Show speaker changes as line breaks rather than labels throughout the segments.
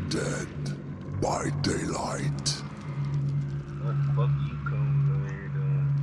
Dead by daylight.
What the fuck you come over here doing?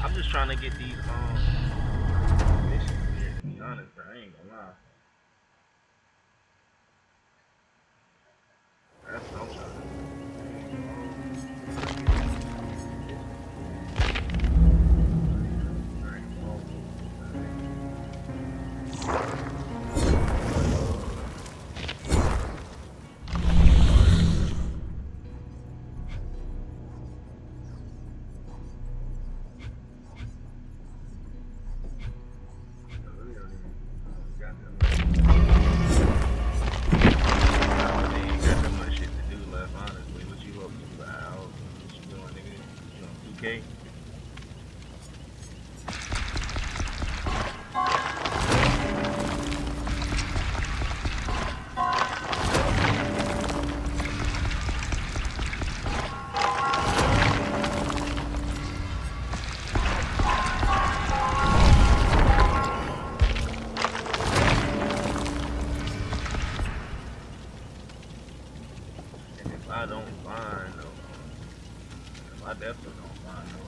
I'm just trying to get these missions here, to be honest, bro. I ain't gonna lie. That's what I'm trying to do. Okay. If I don't find no, if I definitely don't find no,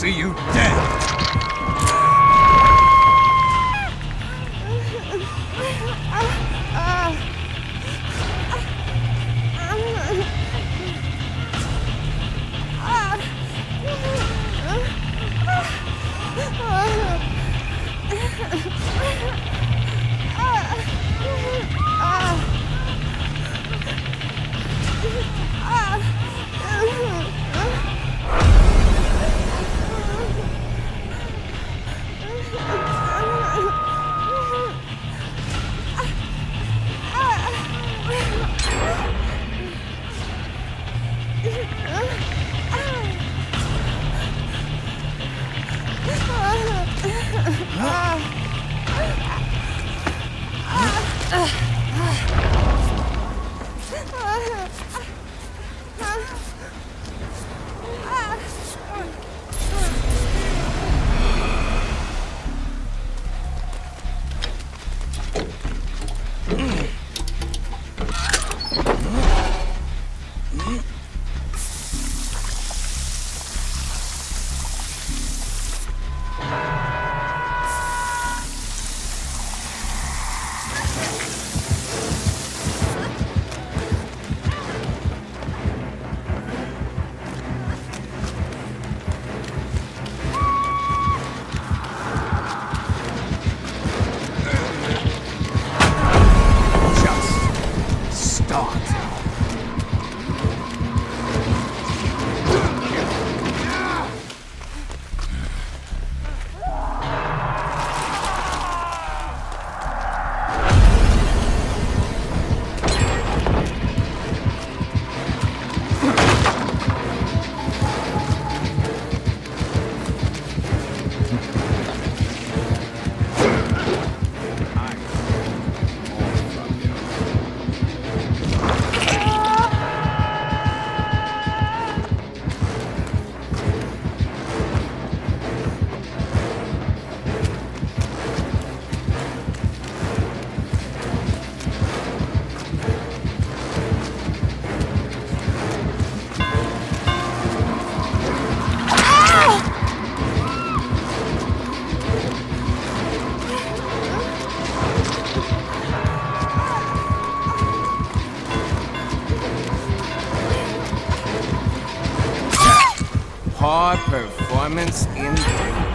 see you dead. Hard performance indeed.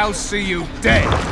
I'll see you dead.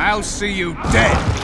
I'll see you dead.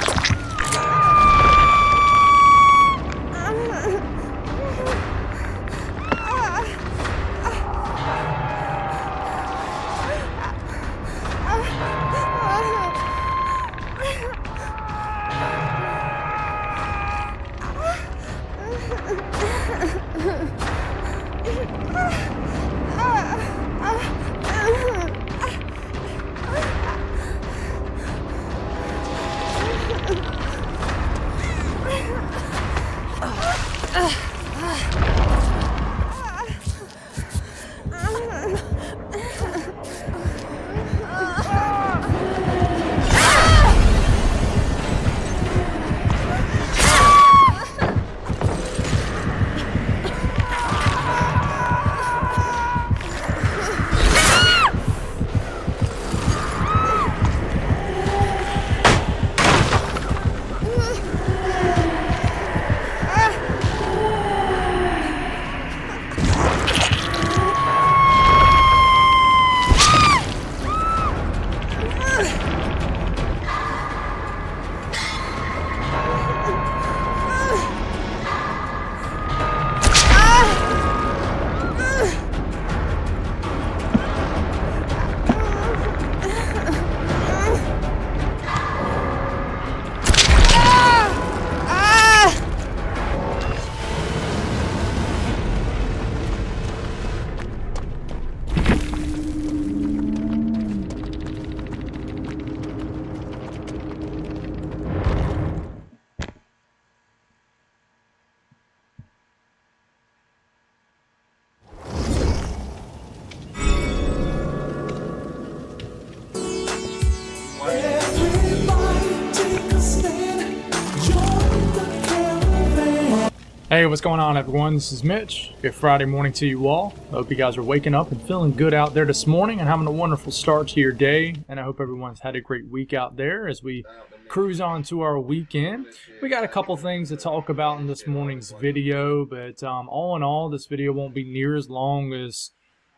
Hey, what's going on, everyone? This is Mitch. Good Friday morning to you all. I hope you guys are waking up and feeling good out there this morning and having a wonderful start to your day. And I hope everyone's had a great week out there as we cruise on to our weekend. We got a couple things to talk about in this morning's video, but all in all, this video won't be near as long as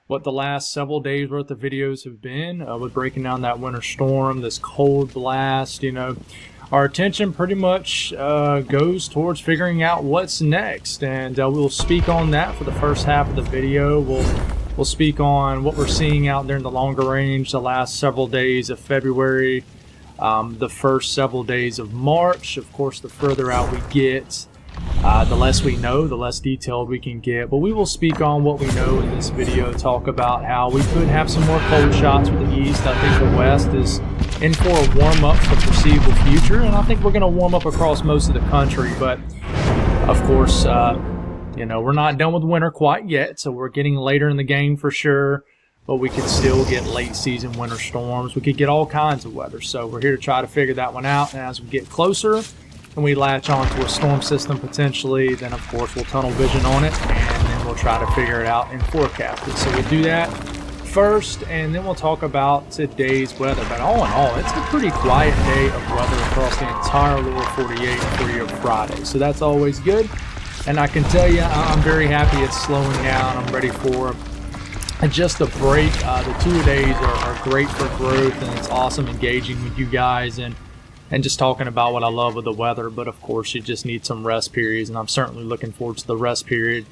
what the last several days worth of videos have been with breaking down that winter storm, this cold blast, Our attention pretty much goes towards figuring out what's next, and we'll speak on that for the first half of the video. We'll speak on what we're seeing out there in the longer range the last several days of February, the first several days of March. Of course, the further out we get, the less we know, the less detailed we can get. But we will speak on what we know in this video, talk about how we could have some more cold shots with the east. I think the west is in for a warm-up for the foreseeable future, and I think we're going to warm up across most of the country. But of course, we're not done with winter quite yet, so we're getting later in the game for sure, but we could still get late season winter storms. We could get all kinds of weather, so we're here to try to figure that one out. And as we get closer and we latch onto a storm system potentially, then of course we'll tunnel vision on it, and then we'll try to figure it out and forecast it. So we'll do that first, and then we'll talk about today's weather. But all in all, it's a pretty quiet day of weather across the entire lower 48 for your Friday, so that's always good. And I can tell you, I'm very happy it's slowing down. I'm ready for just a break. The 2 days are great for growth, and it's awesome engaging with you guys and just talking about what I love with the weather. But of course, you just need some rest periods, and I'm certainly looking forward to the rest period,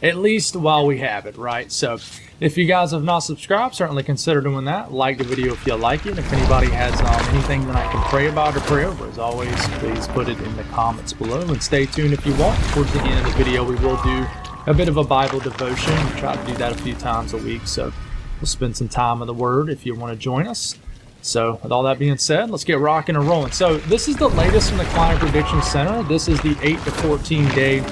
at least while we have it, right? So if you guys have not subscribed, certainly consider doing that. Like the video if you like it. If anybody has anything that I can pray about or pray over, as always, please put it in the comments below. And stay tuned if you want. Towards the end of the video, we will do a bit of a Bible devotion. We try to do that a few times a week, so we'll spend some time in the Word if you want to join us. So with all that being said, let's get rocking and rolling. So this is the latest from the Climate Prediction Center. This is the 8 to 14 day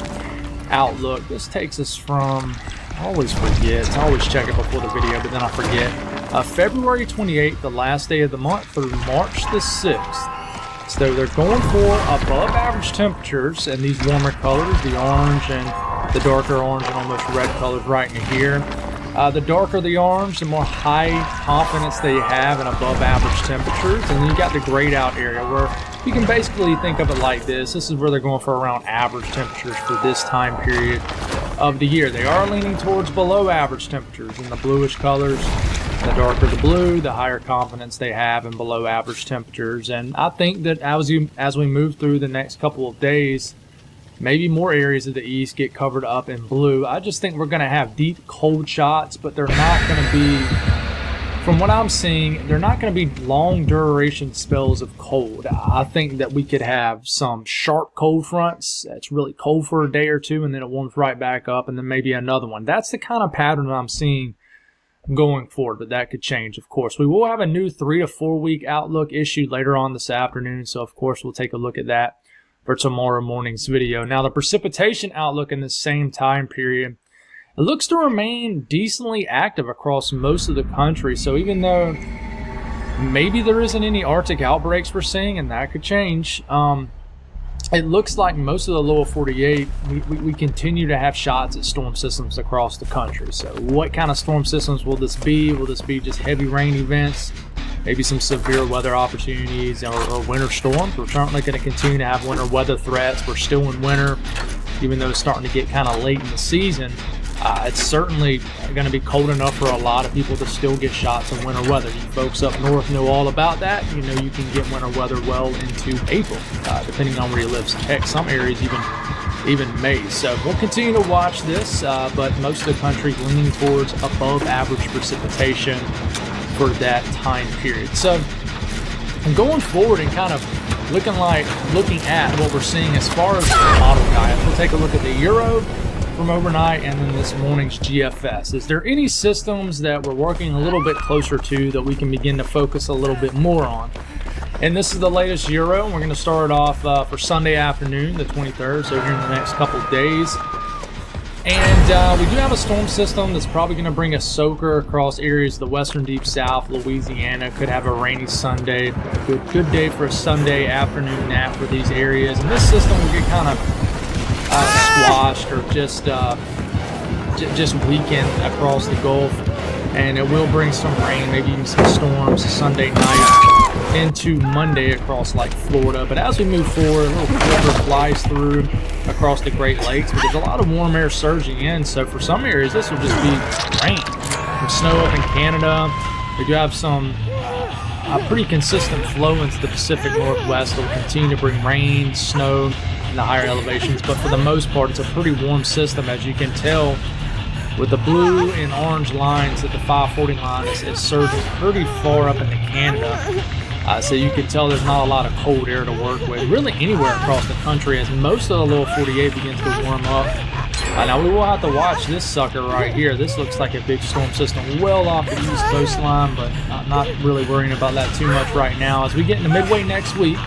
outlook. This takes us from, I always forget, I always check it before the video, but then I forget, February 28th, the last day of the month, through March the 6th. So they're going for above average temperatures in these warmer colors, the orange and the darker orange and almost red colors right in here. The darker the orange, the more high confidence they have in above average temperatures. And then you got the grayed out area where you can basically think of it like this. This is where they're going for around average temperatures for this time period of the year. They are leaning towards below average temperatures in the bluish colors. The darker the blue, the higher confidence they have in below average temperatures. And I think that as we move through the next couple of days, maybe more areas of the east get covered up in blue. I just think we're going to have deep cold shots, but they're not going to be, from what I'm seeing, they're not going to be long duration spells of cold. I think that we could have some sharp cold fronts. It's really cold for a day or two, and then it warms right back up, and then maybe another one. That's the kind of pattern I'm seeing going forward, but that could change, of course. We will have a new 3 to 4 week outlook issued later on this afternoon, so of course we'll take a look at that for tomorrow morning's video. Now, the precipitation outlook in the same time period, it looks to remain decently active across most of the country. So even though maybe there isn't any Arctic outbreaks we're seeing, and that could change, it looks like most of the lower 48, we continue to have shots at storm systems across the country. So what kind of storm systems will this be? Will this be just heavy rain events? Maybe some severe weather opportunities or winter storms? We're certainly going to continue to have winter weather threats. We're still in winter, even though it's starting to get kind of late in the season. It's certainly going to be cold enough for a lot of people to still get shots of winter weather. You folks up north know all about that. You know you can get winter weather well into April, depending on where you live. Heck, some areas even May. So we'll continue to watch this, but most of the country leaning towards above average precipitation for that time period. So going forward and kind of looking at what we're seeing as far as the model guide, we'll take a look at the Euro from overnight and then this morning's GFS. Is there any systems that we're working a little bit closer to that we can begin to focus a little bit more on? And this is the latest Euro, and we're going to start off for Sunday afternoon, the 23rd, so here in the next couple of days. And we do have a storm system that's probably going to bring a soaker across areas of the western deep south. Louisiana could have a rainy Sunday. Good day for a Sunday afternoon nap for these areas. And this system will get kind of squashed or just weakened across the Gulf. And it will bring some rain, maybe even some storms Sunday night into Monday across like Florida. But as we move forward, a little cold flies through across the Great Lakes, but there's a lot of warm air surging in. So for some areas, this will just be rain. Some snow up in Canada. We do have some pretty consistent flow into the Pacific Northwest that will continue to bring rain, snow in the higher elevations. But for the most part, it's a pretty warm system, as you can tell. With the blue and orange lines at the 540 line, it's surging pretty far up into Canada. So you can tell there's not a lot of cold air to work with, really anywhere across the country, as most of the lower 48 begins to warm up. Now we will have to watch this sucker right here. This looks like a big storm system well off the east coastline, but not really worrying about that too much right now. As we get into midway next week,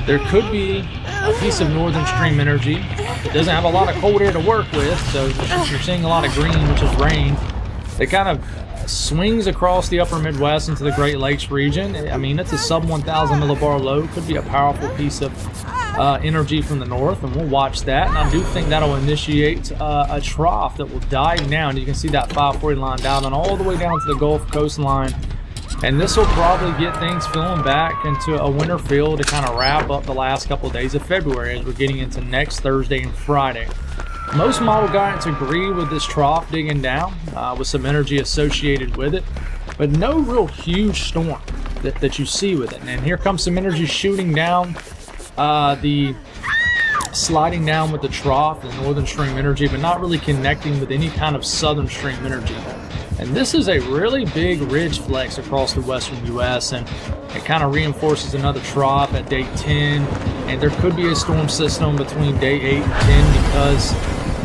there could be a piece of northern stream energy. It doesn't have a lot of cold air to work with, so you're seeing a lot of green, which is rain. It kind of swings across the upper Midwest into the Great Lakes region. I mean, it's a sub 1,000 millibar low. Could be a powerful piece of energy from the north, and we'll watch that. And I do think that'll initiate a trough that will dive down. You can see that 540 line diving all the way down to the Gulf Coast line. And this will probably get things filling back into a winter feel to kind of wrap up the last couple of days of February as we're getting into next Thursday and Friday. Most model guidance agree with this trough digging down with some energy associated with it, but no real huge storm that you see with it. And here comes some energy shooting down, sliding down with the trough, the northern stream energy, but not really connecting with any kind of southern stream energy. And this is a really big ridge flex across the western U.S., and it kind of reinforces another trough at day 10. And there could be a storm system between day 8 and 10 because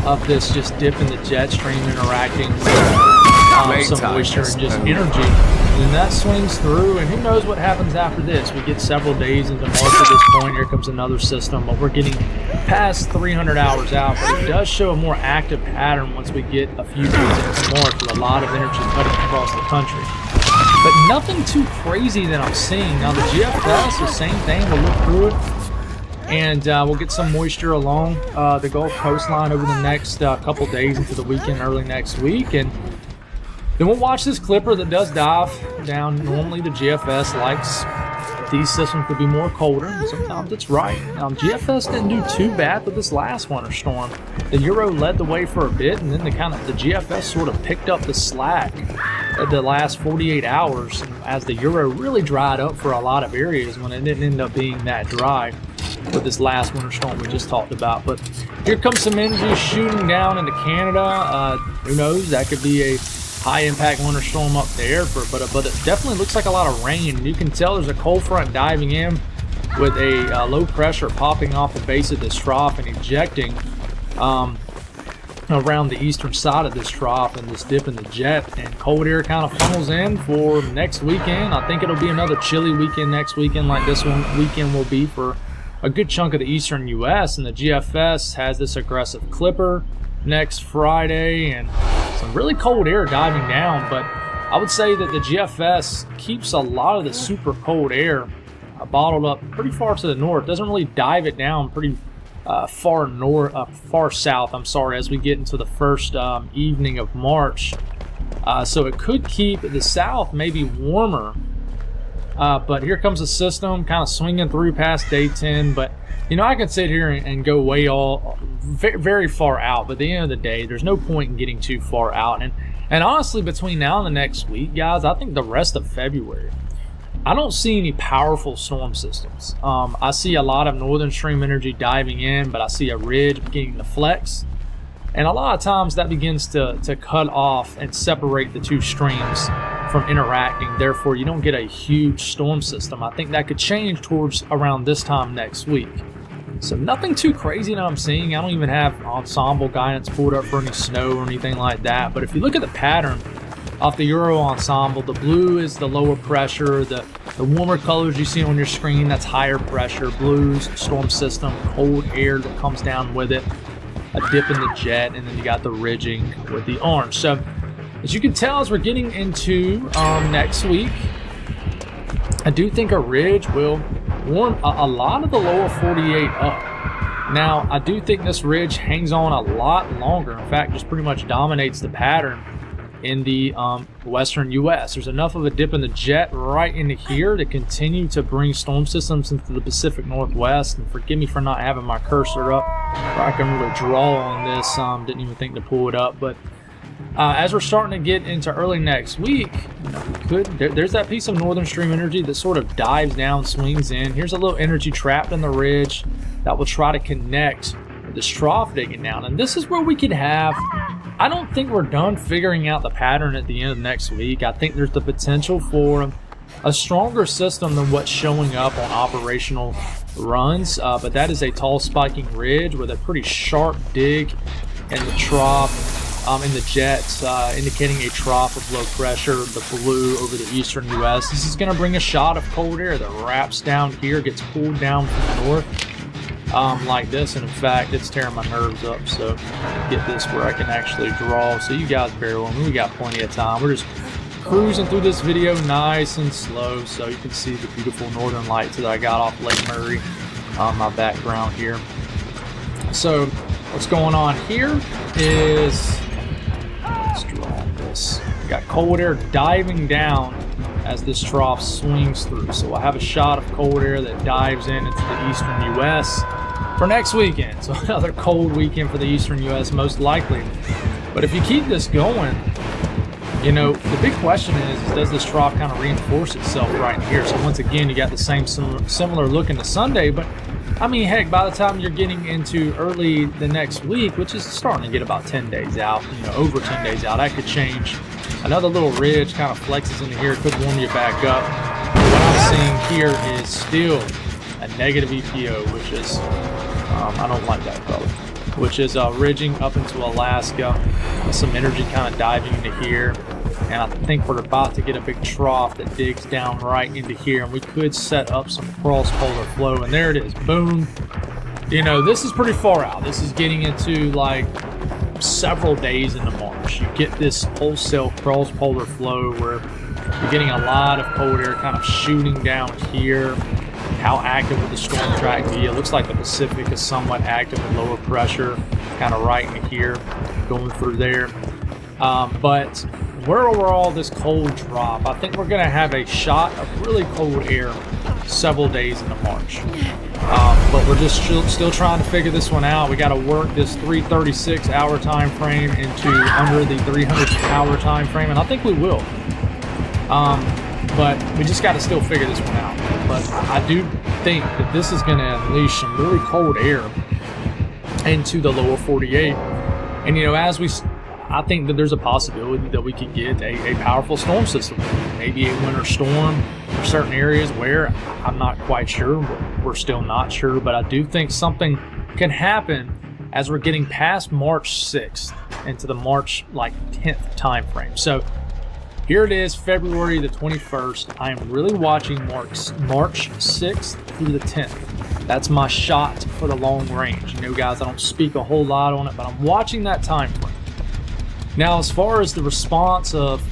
of this just dip in the jet stream interacting with some moisture and just energy. And that swings through, and who knows what happens after this. We get several days into March at this point. Here comes another system, but we're getting past 300 hours out. But it does show a more active pattern once we get a few days into March with a lot of energy cutting across the country. But nothing too crazy that I'm seeing. Now the GFS, the same thing. We'll look through it, and we'll get some moisture along the Gulf coastline over the next couple days into the weekend, early next week. And then we'll watch this clipper that does dive down. Normally the GFS likes these systems to be more colder, and sometimes it's right. GFS didn't do too bad with this last winter storm. The Euro led the way for a bit, and then the GFS sort of picked up the slack the last 48 hours as the Euro really dried up for a lot of areas when it didn't end up being that dry with this last winter storm we just talked about. But here comes some energy shooting down into Canada. Who knows? That could be a high impact winter storm up there, but it definitely looks like a lot of rain. You can tell there's a cold front diving in with a low pressure popping off the base of this trough and ejecting around the eastern side of this trough, and this dip in the jet, and cold air kind of funnels in for next weekend. I think it'll be another chilly weekend next weekend like this weekend will be for a good chunk of the eastern US. And the GFS has this aggressive clipper next Friday and some really cold air diving down. But I would say that the GFS keeps a lot of the super cold air bottled up pretty far to the north. Doesn't really dive it down pretty far south, as we get into the first evening of March. So it could keep the south maybe warmer. But here comes the system kind of swinging through past day 10. But, you know, I can sit here and go very far out. But at the end of the day, there's no point in getting too far out. And honestly, between now and the next week, guys, I think the rest of February, I don't see any powerful storm systems. I see a lot of northern stream energy diving in, but I see a ridge beginning to flex. And a lot of times that begins to cut off and separate the two streams from interacting. Therefore, you don't get a huge storm system. I think that could change towards around this time next week. So nothing too crazy that I'm seeing. I don't even have ensemble guidance pulled up for any snow or anything like that. But if you look at the pattern off the Euro ensemble, the blue is the lower pressure. The warmer colors you see on your screen, that's higher pressure. Blues, storm system, cold air that comes down with it, a dip in the jet, and then you got the ridging with the orange. So as you can tell, as we're getting into next week, I do think a ridge will warm a lot of the lower 48 up. Now, I do think this ridge hangs on a lot longer. In fact, just pretty much dominates the pattern in the western US. There's enough of a dip in the jet right into here to continue to bring storm systems into the Pacific Northwest. And forgive me for not having my cursor up where I can really draw on this. Didn't even think to pull it up. But as we're starting to get into early next week, there's that piece of northern stream energy that sort of dives down, swings in. Here's a little energy trapped in the ridge that will try to connect with this trough digging down. And this is where we could have, I don't think we're done figuring out the pattern at the end of next week. I think there's the potential for a stronger system than what's showing up on operational runs. But that is a tall spiking ridge with a pretty sharp dig in the trough. In the jets, indicating a trough of low pressure, the blue over the eastern US. This is going to bring a shot of cold air that wraps down here, gets pulled down from the north like this. And in fact, it's tearing my nerves up. So get this where I can actually draw. So you guys bear with me. We got plenty of time. We're just cruising through this video nice and slow. So you can see the beautiful northern lights that I got off Lake Murray on my background here. So what's going on here is, let's draw this. We got cold air diving down as this trough swings through. So I have a shot of cold air that dives into the eastern US for next weekend. So another cold weekend for the eastern US, most likely. But if you keep this going, you know, the big question is does this trough kind of reinforce itself right in here? So once again, you got the same similar look into Sunday, but I mean, heck, by the time you're getting into early the next week, which is starting to get about 10 days out, you know, over 10 days out, that could change. Another little ridge kind of flexes into here, could warm you back up. What I'm seeing here is still a negative EPO, which is, I don't like that color, which is ridging up into Alaska with some energy kind of diving into here. And I think we're about to get a big trough that digs down right into here, and we could set up some cross-polar flow. And there it is, boom. You know, this is pretty far out. This is getting into like several days into March. You get this wholesale cross-polar flow where you're getting a lot of cold air kind of shooting down here. How active would the storm track be? It looks like the Pacific is somewhat active with lower pressure, kind of right into here, going through there. But where overall this cold drop, I think we're going to have a shot of really cold air several days into March. But we're just still trying to figure this one out. We got to work this 336 hour time frame into under the 300 hour time frame, and I think we will. But we just got to still figure this one out. But I do think that this is going to unleash some really cold air into the lower 48. And, you know, I think that there's a possibility that we could get a powerful storm system, maybe a winter storm for certain areas where I'm not quite sure. We're still not sure, but I do think something can happen as we're getting past March 6th into the March 10th time frame. So here it is, February the 21st. I am really watching March 6th through the 10th. That's my shot for the long range. You know, guys, I don't speak a whole lot on it, but I'm watching that time frame. Now, as far as the response of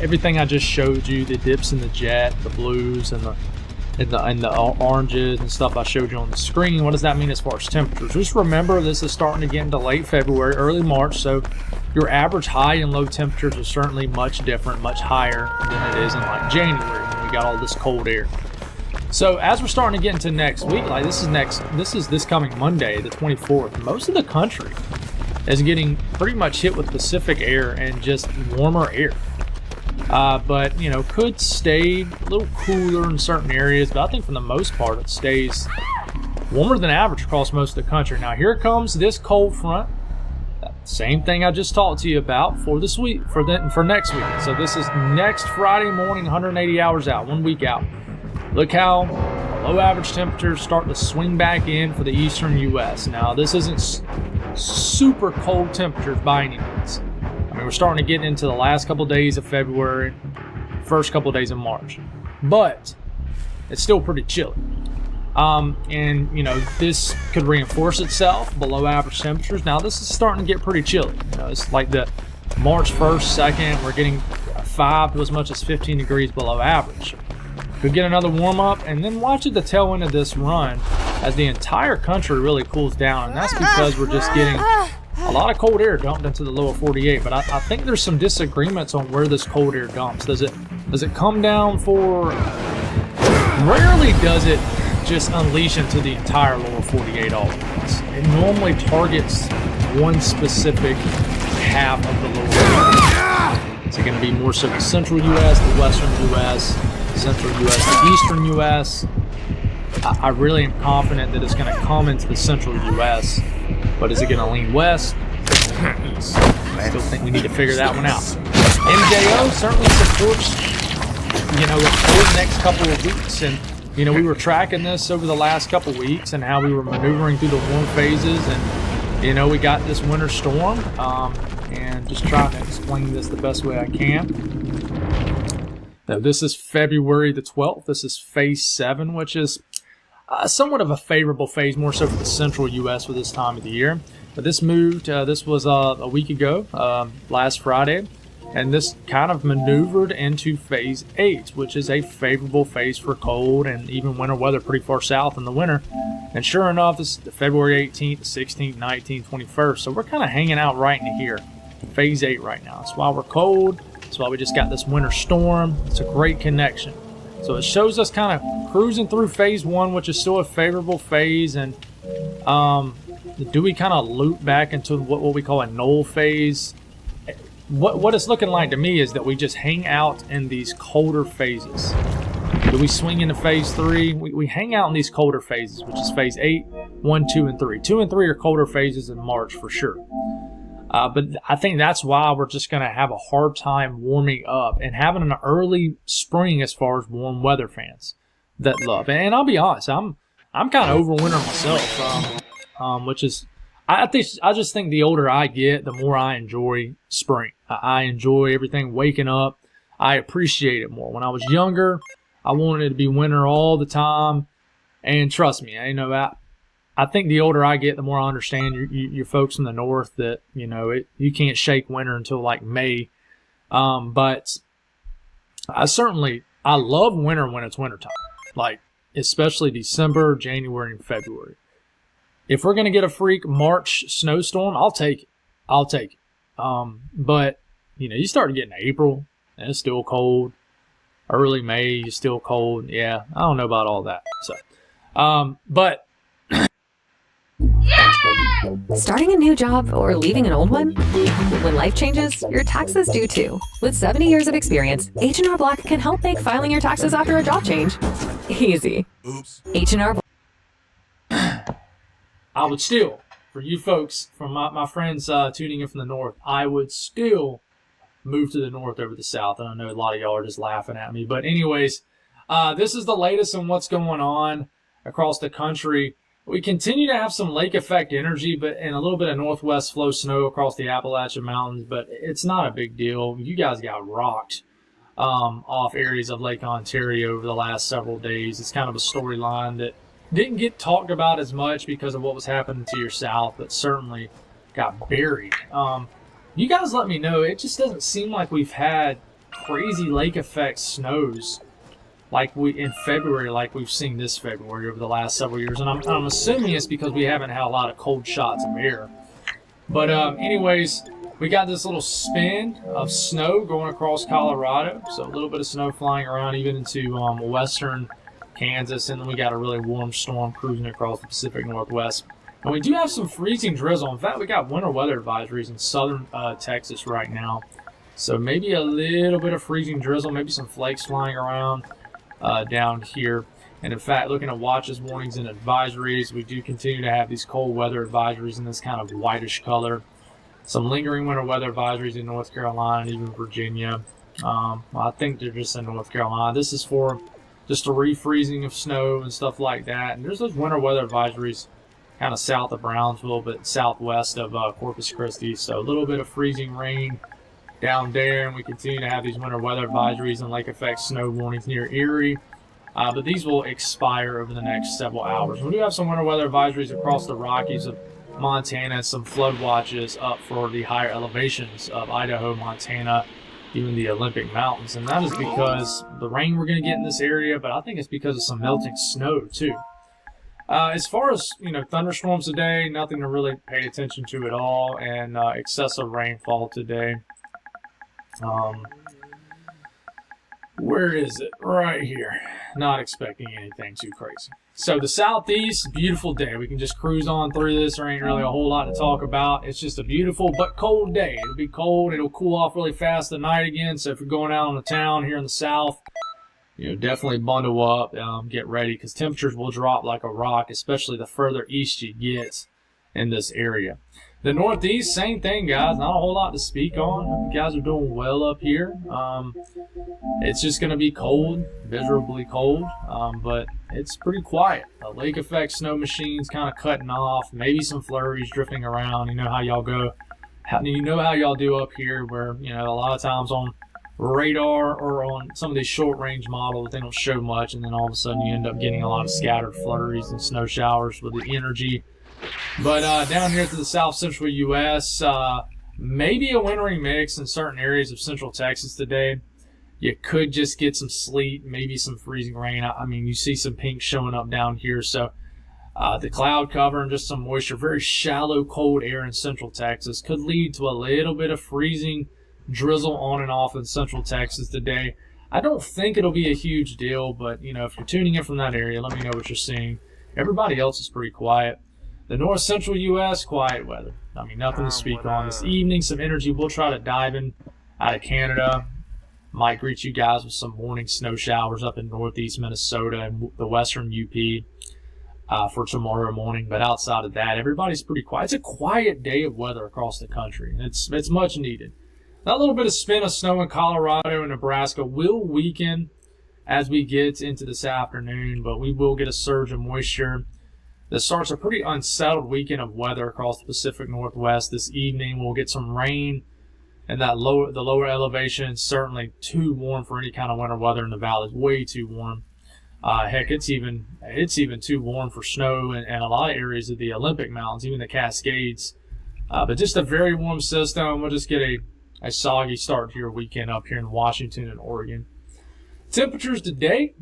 everything I just showed you, the dips in the jet, the blues, and the oranges and stuff I showed you on the screen, what does that mean as far as temperatures? Just remember, this is starting to get into late February, early March, so your average high and low temperatures are certainly much different, much higher than it is in like January when we got all this cold air. So as we're starting to get into next week, like this is this coming Monday, the 24th, most of the country is getting pretty much hit with Pacific air and just warmer air. But, you know, could stay a little cooler in certain areas, but I think for the most part it stays warmer than average across most of the country. Now here comes this cold front. Same thing I just talked to you about for this week, for next week. So this is next Friday morning, 180 hours out, 1 week out. Look how low average temperatures start to swing back in for the eastern U.S. Now this isn't super cold temperatures by any means. I mean, we're starting to get into the last couple days of February, first couple days of March, but it's still pretty chilly. And you know, this could reinforce itself below average temperatures. Now this is starting to get pretty chilly. You know, it's like the March 1st, 2nd, we're getting 5 to as much as 15 degrees below average. Could get another warm up, and then watch at the tail end of this run as the entire country really cools down, and that's because we're just getting a lot of cold air dumped into the lower 48. But I think there's some disagreements on where this cold air dumps. Does it come down for? Rarely does it just unleash into the entire lower 48 all at once. It normally targets one specific half of the lower 48. Is it going to be more so the central U.S., the western U.S., central U.S., the eastern U.S.? I really am confident that it's going to come into the central U.S., but is it going to lean west? East. I still think we need to figure that one out. MJO certainly supports, you know, a cold next couple of weeks, and you know, we were tracking this over the last couple weeks and how we were maneuvering through the warm phases, and you know, we got this winter storm, and just trying to explain this the best way I can. Now, this is February the 12th. This is phase 7, which is somewhat of a favorable phase, more so for the central U.S. for this time of the year. But this moved, this was a week ago, last Friday, and this kind of maneuvered into phase 8, which is a favorable phase for cold and even winter weather pretty far south in the winter. And sure enough, this is February 18th, 16th, 19th, 21st. So we're kind of hanging out right in here, phase 8 right now. That's why we're cold. That's why we just got this winter storm. It's a great connection. So it shows us kind of cruising through phase 1, which is still a favorable phase. And do we kind of loop back into what we call a null phase? What it's looking like to me is that we just hang out in these colder phases. Do we swing into phase 3? We hang out in these colder phases, which is phase 8, 1, 2, and 3. 2 and 3 are colder phases in March for sure. But I think that's why we're just going to have a hard time warming up and having an early spring as far as warm weather fans that love. And I'll be honest, I'm kind of over winter myself, which is, I just think the older I get, the more I enjoy spring. I enjoy everything, waking up. I appreciate it more. When I was younger, I wanted it to be winter all the time. And trust me, you know, I think the older I get, the more I understand you folks in the north that, you know, you can't shake winter until like May. But I love winter when it's wintertime, like especially December, January, and February. If we're going to get a freak March snowstorm, I'll take it. But, you know, you start getting April, and it's still cold. Early May, it's still cold. Yeah, I don't know about all that. So, but
Starting a new job or leaving an old one? When life changes, your taxes do too. With 70 years of experience, H&R Block can help make filing your taxes after a job change easy.
Oops.
H&R
I would still, for you folks, from my friends tuning in from the north, I would still move to the north over the south. And I know a lot of y'all are just laughing at me. But anyways, this is the latest on what's going on across the country. We continue to have some lake effect energy, and a little bit of northwest flow snow across the Appalachian Mountains, but it's not a big deal. You guys got rocked off areas of Lake Ontario over the last several days. It's kind of a storyline that didn't get talked about as much because of what was happening to your south, but certainly got buried. You guys let me know. It just doesn't seem like we've had crazy lake effect snows like we in February, like we've seen this February over the last several years. And I'm assuming it's because we haven't had a lot of cold shots of air. But anyways, we got this little spin of snow going across Colorado. So a little bit of snow flying around even into western Kansas. And then we got a really warm storm cruising across the Pacific Northwest. And we do have some freezing drizzle. In fact, we got winter weather advisories in southern Texas right now. So maybe a little bit of freezing drizzle, maybe some flakes flying around down here. And in fact, looking at watches, warnings, and advisories, we do continue to have these cold weather advisories in this kind of whitish color. Some lingering winter weather advisories in North Carolina and even Virginia. I think they're just in North Carolina. This is for just a refreezing of snow and stuff like that. And there's those winter weather advisories kind of south of Brownsville, but southwest of Corpus Christi. So a little bit of freezing rain down there, and we continue to have these winter weather advisories and lake effect snow warnings near Erie. But these will expire over the next several hours. We do have some winter weather advisories across the Rockies of Montana, some flood watches up for the higher elevations of Idaho, Montana, even the Olympic Mountains. And that is because the rain we're going to get in this area, but I think it's because of some melting snow too. As far as, thunderstorms today, nothing to really pay attention to at all, and excessive rainfall today. Where is it? Right here. Not expecting anything too crazy. So the southeast, beautiful day. We can just cruise on through this. There ain't really a whole lot to talk about. It's just a beautiful but cold day. It'll be cold. It'll cool off really fast at night again. So if you're going out in the town here in the south, definitely bundle up, get ready, because temperatures will drop like a rock, especially the further east you get in this area. The Northeast, same thing, guys. Not a whole lot to speak on. You guys are doing well up here. It's just going to be cold, miserably cold, but it's pretty quiet. The lake effect snow machines kind of cutting off, maybe some flurries drifting around. You know how y'all go. You know how y'all do up here, where a lot of times on radar or on some of these short range models, they don't show much, and then all of a sudden you end up getting a lot of scattered flurries and snow showers with the energy. But down here to the south central U.S., maybe a wintering mix in certain areas of central Texas today. You could just get some sleet, maybe some freezing rain. I mean, you see some pink showing up down here. So the cloud cover and just some moisture, very shallow cold air in central Texas could lead to a little bit of freezing drizzle on and off in central Texas today. I don't think it'll be a huge deal, but if you're tuning in from that area, let me know what you're seeing. Everybody else is pretty quiet. The north central U.S., quiet weather. I mean, nothing to speak on. This evening, some energy. We'll try to dive in out of Canada. Might greet you guys with some morning snow showers up in northeast Minnesota and the western UP for tomorrow morning. But outside of that, everybody's pretty quiet. It's a quiet day of weather across the country. It's much needed. That little bit of spin of snow in Colorado and Nebraska will weaken as we get into this afternoon, but we will get a surge of moisture. This starts a pretty unsettled weekend of weather across the Pacific Northwest. This evening we'll get some rain, and the lower elevation is certainly too warm for any kind of winter weather in the valley. Way too warm. Heck, it's even too warm for snow in a lot of areas of the Olympic Mountains, even the Cascades. But just a very warm system. We'll just get a soggy start to your weekend up here in Washington and Oregon. Temperatures today.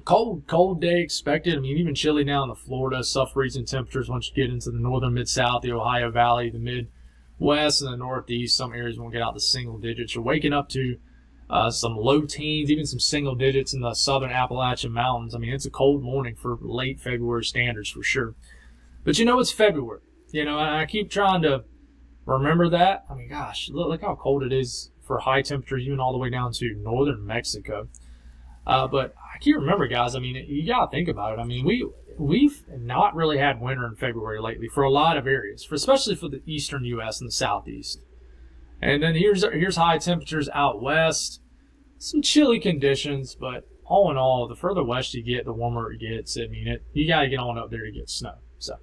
Cold day expected. I mean, even chilly now in the Florida, sub-freezing temperatures once you get into the northern Mid-South, the Ohio Valley, the Midwest, and the Northeast. Some areas won't get out to single digits. You're waking up to some low teens, even some single digits in the southern Appalachian Mountains. I mean, it's a cold morning for late February standards for sure. But it's February. And I keep trying to remember that. I mean, gosh, look how cold it is for high temperatures, even all the way down to northern Mexico. But I can't remember, guys. I mean, you got to think about it. I mean, we've not really had winter in February lately for a lot of areas, especially for the eastern U.S. and the southeast. And then here's high temperatures out west, some chilly conditions, but all in all, the further west you get, the warmer it gets. I mean, you got to get on up there to get snow. So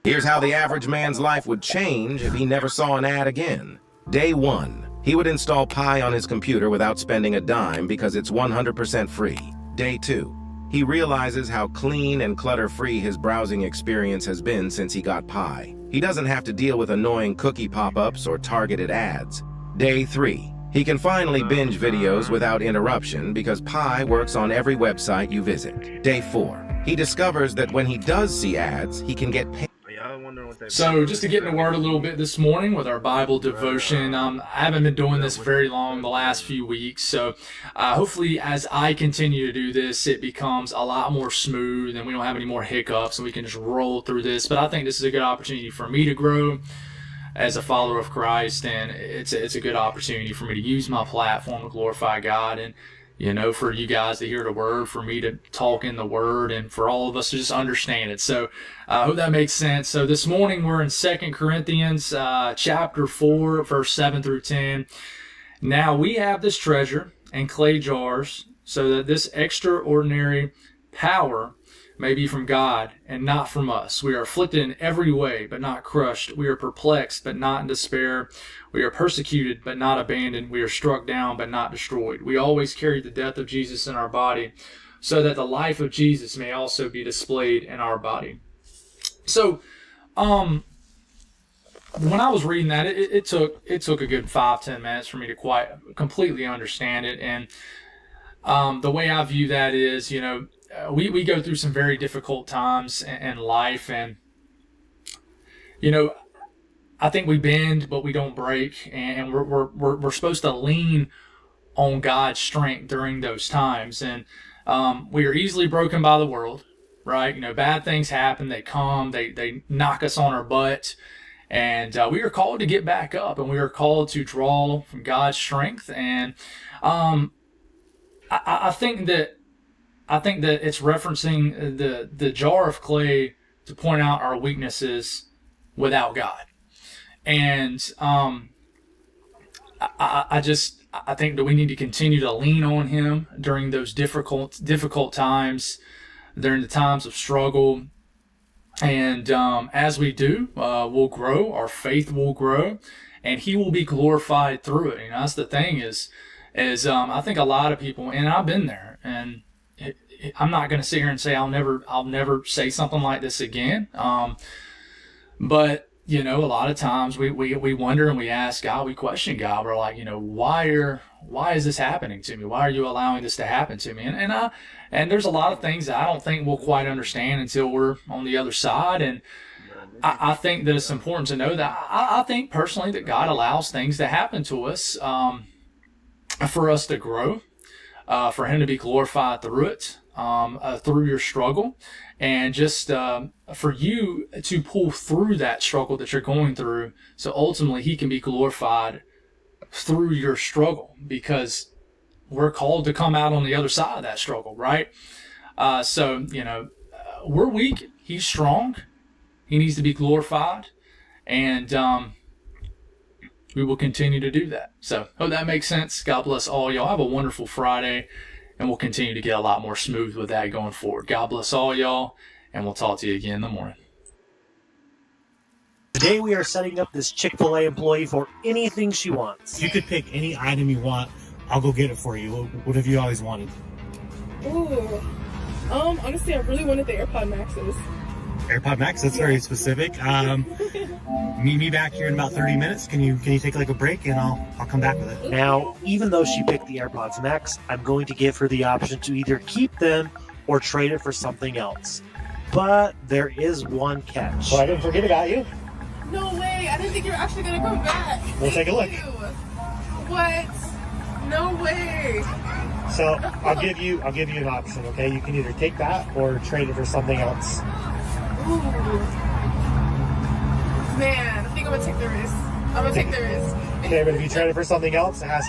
Here's how the average man's life would change if he never saw an ad again. Day 1. He would install Pi on his computer without spending a dime because it's 100% free. Day 2. He realizes how clean and clutter-free his browsing experience has been since he got Pi. He doesn't have to deal with annoying cookie pop-ups or targeted ads. Day 3. He can finally binge videos without interruption because Pi works on every website you visit. Day 4. He discovers that when he does see ads, he can get paid.
So just to get in the Word a little bit this morning with our Bible devotion, I haven't been doing this very long the last few weeks, so hopefully as I continue to do this, it becomes a lot more smooth and we don't have any more hiccups and we can just roll through this. But I think this is a good opportunity for me to grow as a follower of Christ, and it's a good opportunity for me to use my platform to glorify God, and for you guys to hear the Word, for me to talk in the Word, and for all of us to just understand it. So I hope that makes sense. So this morning we're in 2 Corinthians chapter 4, verse 7 through 10. Now we have this treasure in clay jars so that this extraordinary power may be from God and not from us. We are afflicted in every way, but not crushed. We are perplexed, but not in despair. We are persecuted, but not abandoned. We are struck down, but not destroyed. We always carry the death of Jesus in our body, so that the life of Jesus may also be displayed in our body. So, when I was reading that, it took a good 5-10 minutes for me to completely understand it. And the way I view that is, we go through some very difficult times in life, and I think we bend but we don't break, and we're supposed to lean on God's strength during those times. And we are easily broken by the world, right? Bad things happen, they come, they knock us on our butt, and we are called to get back up, and we are called to draw from God's strength. And I think that it's referencing the jar of clay to point out our weaknesses without God. And I think that we need to continue to lean on Him during those difficult times, during the times of struggle. And as we do, we'll grow, our faith will grow, and He will be glorified through it. That's the thing is I think a lot of people, and I've been there, and I'm not going to sit here and say I'll never say something like this again. But a lot of times we wonder and we ask God, we question God. We're like, why is this happening to me? Why are you allowing this to happen to me? And there's a lot of things that I don't think we'll quite understand until we're on the other side. And I think that it's important to know that I think personally that God allows things to happen to us for us to grow, for Him to be glorified through it, through your struggle, and just for you to pull through that struggle that you're going through, so ultimately He can be glorified through your struggle, because we're called to come out on the other side of that struggle, right? So we're weak, He's strong, He needs to be glorified, and we will continue to do that. So hope that makes sense. God bless all y'all. Have a wonderful Friday, and we'll continue to get a lot more smooth with that going forward. God bless all y'all, and we'll talk to you again in the morning.
Today we are setting up this Chick-fil-A employee for anything she wants.
You could pick any item you want. I'll go get it for you. What have you always wanted?
Ooh. Honestly, I really wanted the AirPod Maxes.
AirPod Max, that's very specific. Meet me back here in about 30 minutes. Can you take like a break, and I'll come back with it.
Now, even though she picked the AirPods Max, I'm going to give her the option to either keep them or trade it for something else. But there is one catch.
Well, I didn't forget about you.
No way! I didn't think you were actually gonna come back.
We'll take a look.
What? No way!
So I'll give you an option, okay? You can either take that or trade it for something else.
Ooh. Man, I think I'm gonna take the risk. I'm gonna take the risk.
Okay, but if you trade it for something else, it has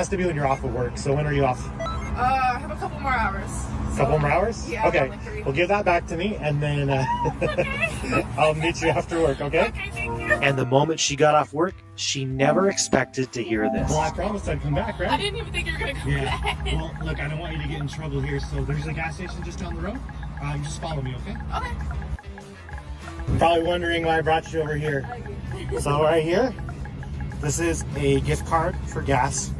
to be when you're off of work. So when are you off?
I have a couple more hours.
Couple more hours?
Yeah.
Okay.
Like 3.
Well, give that back to me, and then I'll meet you after work. Okay?
Okay, thank you.
And the moment she got off work, she never expected to hear this.
Well, I promised I'd come back,
I
right?
didn't even think you were gonna come
Yeah.
back.
Well, look, I don't want you to get in trouble here, so there's a gas station just down the road. Just follow me, okay?
Okay.
Probably wondering why I brought you over here. So right here, this is a gift card for gas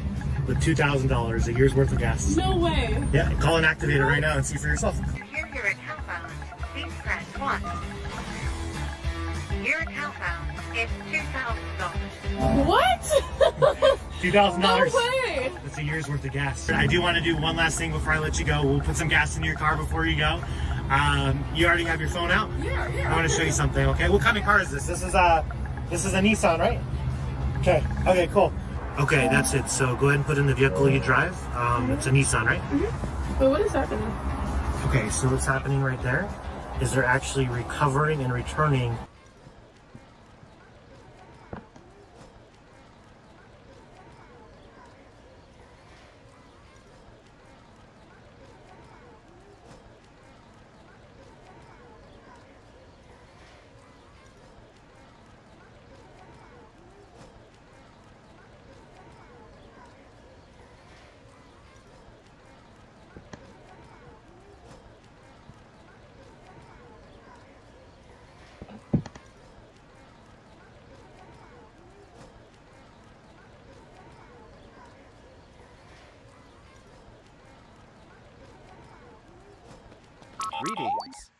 with $2,000, a year's worth of gas.
No way.
Yeah, call and activate it right now and see for yourself.
To hear your account balance, please press 1. Your account balance is $2,000.
What?
$2,000.
No way.
That's a year's worth of gas. I do want to do one last thing before I let you go. We'll put some gas in your car before you go. You already have your phone out?
Yeah.
I want to show you something, okay? What kind of car is this? This is a Nissan, right? Okay, cool. Okay, that's it. So go ahead and put in the vehicle you drive. It's a Nissan, right?
Mm-hmm. Wait, what is happening?
Okay, so what's happening right there is they're actually recovering and returning.
Greetings.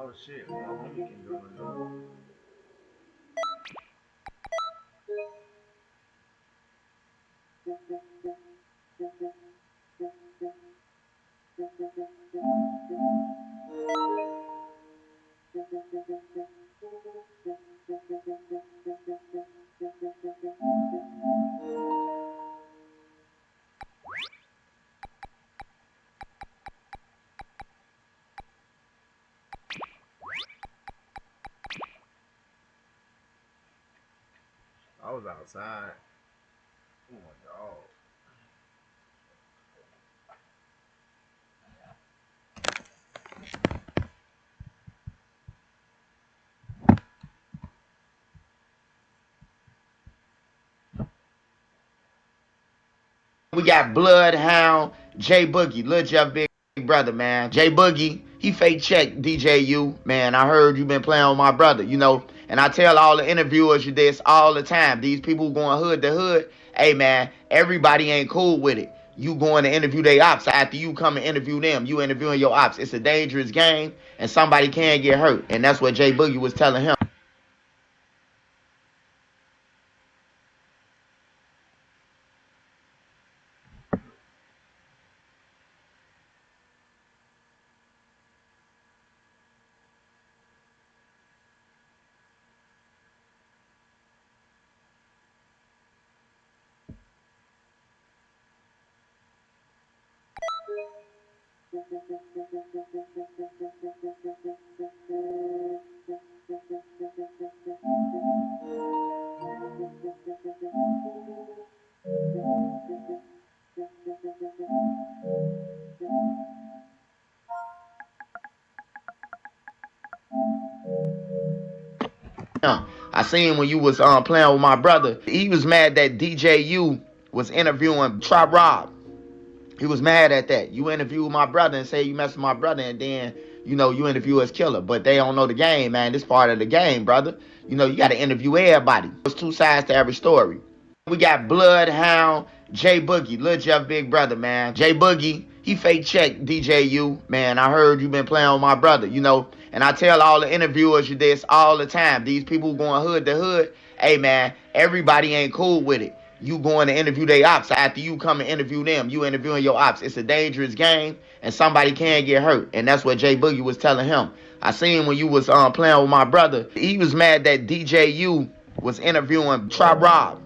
Oh shit, my homie can do it though. I was outside. Oh my god.
We got Bloodhound, J Boogie, Lil Jeff Big Brother, man. J Boogie, he fake checked DJU, man. I heard you been playing with my brother, you know. And I tell all the interviewers you this all the time. These people going hood to hood, hey man, everybody ain't cool with it. You going to interview their ops. After you come and interview them, you interviewing your ops. It's a dangerous game, and somebody can get hurt. And that's what J Boogie was telling him. I seen when you was playing with my brother. He was mad that DJU was interviewing Trap Rob. He was mad at that. You interview my brother and say you mess with my brother, and then, you know, you interview his killer. But they don't know the game, man. This part of the game, brother. You know, you got to interview everybody. There's two sides to every story. We got Bloodhound, J Boogie, Lil Jeff Big Brother, man. J Boogie, he fake checked DJU, man. I heard you been playing with my brother, you know. And I tell all the interviewers you this all the time. These people going hood to hood, hey man, everybody ain't cool with it. You going to interview their ops. After you come and interview them, you interviewing your ops. It's a dangerous game, and somebody can get hurt. And that's what J Boogie was telling him. I seen when you was playing with my brother. He was mad that DJU was interviewing Trap Rob.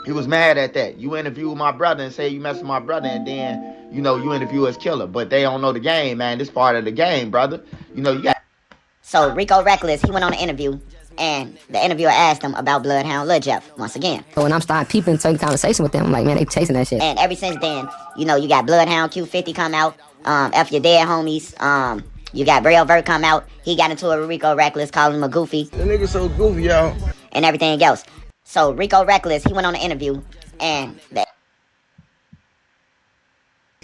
He was mad at that. You interview my brother and say you mess with my brother, and then, you know, you interview his killer. But they don't know the game, man. This part of the game, brother. You know, you got.
So Rico Reckless, he went on an interview, and the interviewer asked him about Bloodhound Lil Jeff once again.
So when I'm starting peeping, taking conversation with them, I'm like, man, they chasing that shit.
And ever since then, you know, you got Bloodhound Q50 come out, F Your Dead Homies, you got Braille Vert come out. He got into it with Rico Reckless, calling him a goofy.
The nigga so goofy, y'all.
And everything else. So Rico Reckless, he went on an interview, and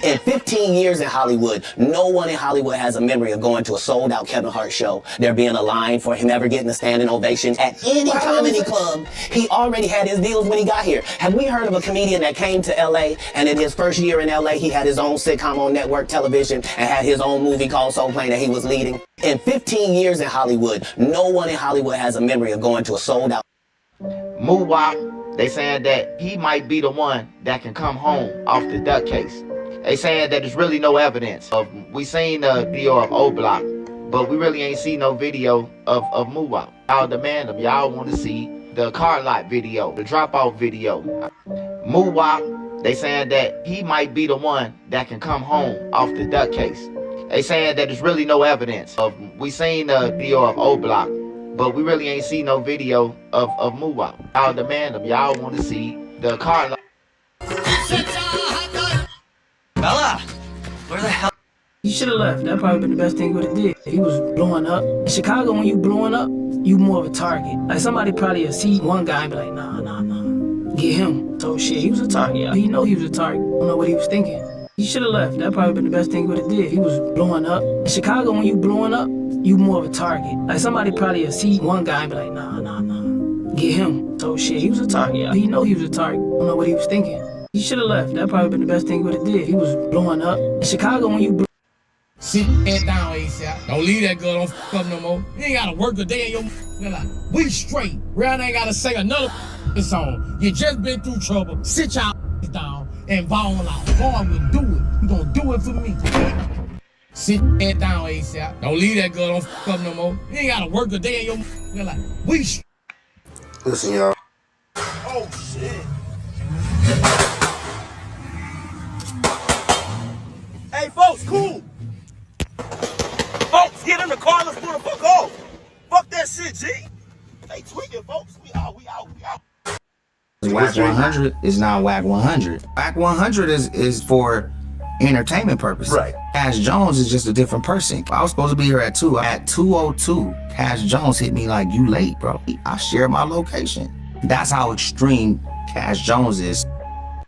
In 15 years in Hollywood, no one in Hollywood has a memory of going to a sold-out Kevin Hart show, there being a line for him ever getting a standing ovation at any comedy club. He already had his deals when he got here. Have we heard of a comedian that came to LA, and in his first year in LA, he had his own sitcom on network television and had his own movie called Soul Plane that he was leading? In 15 years in Hollywood, no one in Hollywood has a memory of going to a sold-out.
Moowop, they saying that he might be the one that can come home off the duck case. They saying that there's really no evidence of. We seen the video of O Block, but we really ain't seen no video of Moowop. Y'all demand them. Y'all want to see the car lot video, the dropout video. Moowop, they saying that he might be the one that can come home off the duck case. They saying that there's really no evidence of. We seen the video of O Block, but we really ain't seen no video of Moowop. Y'all demand them. Y'all want to see the car lot.
Bella, where the hell?
You should have left. That probably been the best thing he would have did. He was blowing up. In Chicago, when you blowing up, you more of a target. Like somebody probably will see one guy and be like, nah. Get him. So shit, he was a target. He know he was a target. I don't know what he was thinking. He should have left. That probably been the best thing he would have did. He was blowing up. In Chicago, when you blowing up, you more of a target. Like somebody probably will see one guy and be like, nah. Get him. So shit, he was a target. He know he was a target. I don't know what he was thinking. He should have left. That probably been the best thing he would have did. He was blowing up. In Chicago, when you
Sit that down, ASAP. Don't leave that girl, don't fuck up no more. You ain't gotta work a day in your life. We straight. Rihanna ain't gotta say another song. You just been through trouble. Sit your down and ball out. Boy, we do it. You gonna do it for me. Sit that down, ASAP. Don't leave that girl, don't fuck up no more. You ain't gotta work a day in your life. We straight.
Listen, y'all.
Oh, shit.
Hey, folks, cool. Folks, get in the car. Let's do the fuck off. Fuck that shit, G. They tweaking, folks. We out.
Whack 100 is not Whack 100. Whack 100 is for entertainment purposes. Right. Cash Jones is just a different person. I was supposed to be here at 2. At 2:02, Cash Jones hit me like, you late, bro. I shared my location. That's how extreme Cash Jones is.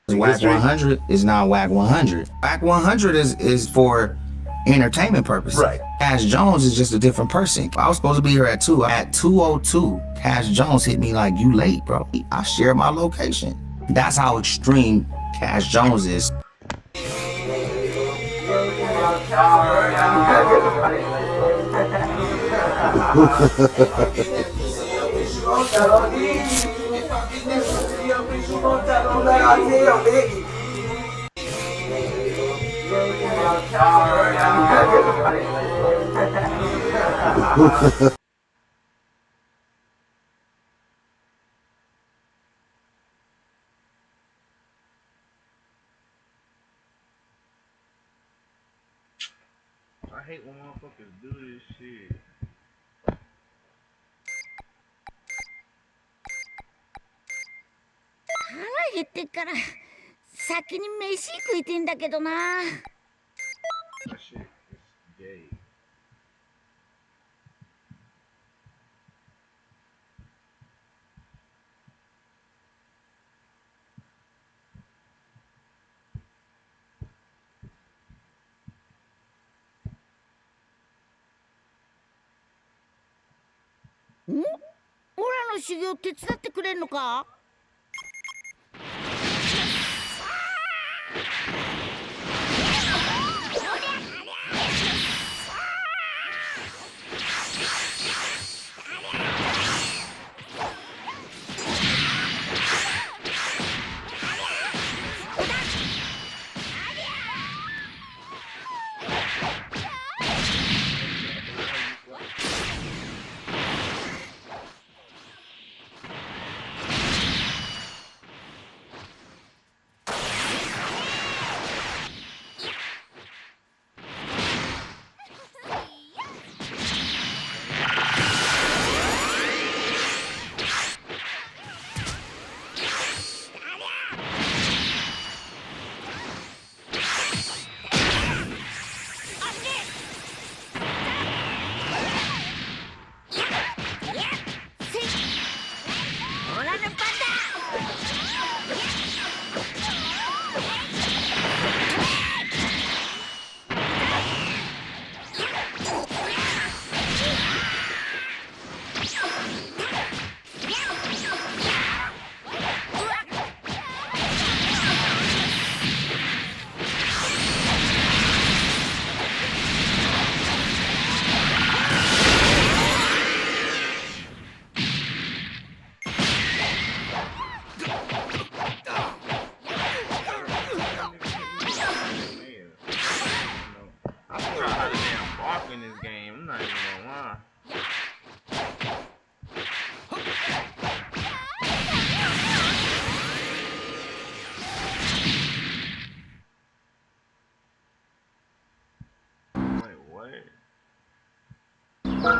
Whack 100 is not Whack 100. Whack 100 is for entertainment purposes. Right. Cash Jones is just a different person. I was supposed to be here at 2. At 2:02, Cash Jones hit me like, you late, bro. I shared my location. That's how extreme Cash Jones is.
I hate when motherfuckers do this shit.
腹減ってっから先に飯食いてんだけどな。
That shit is gay.
ん？オラの修行手伝ってくれんのか？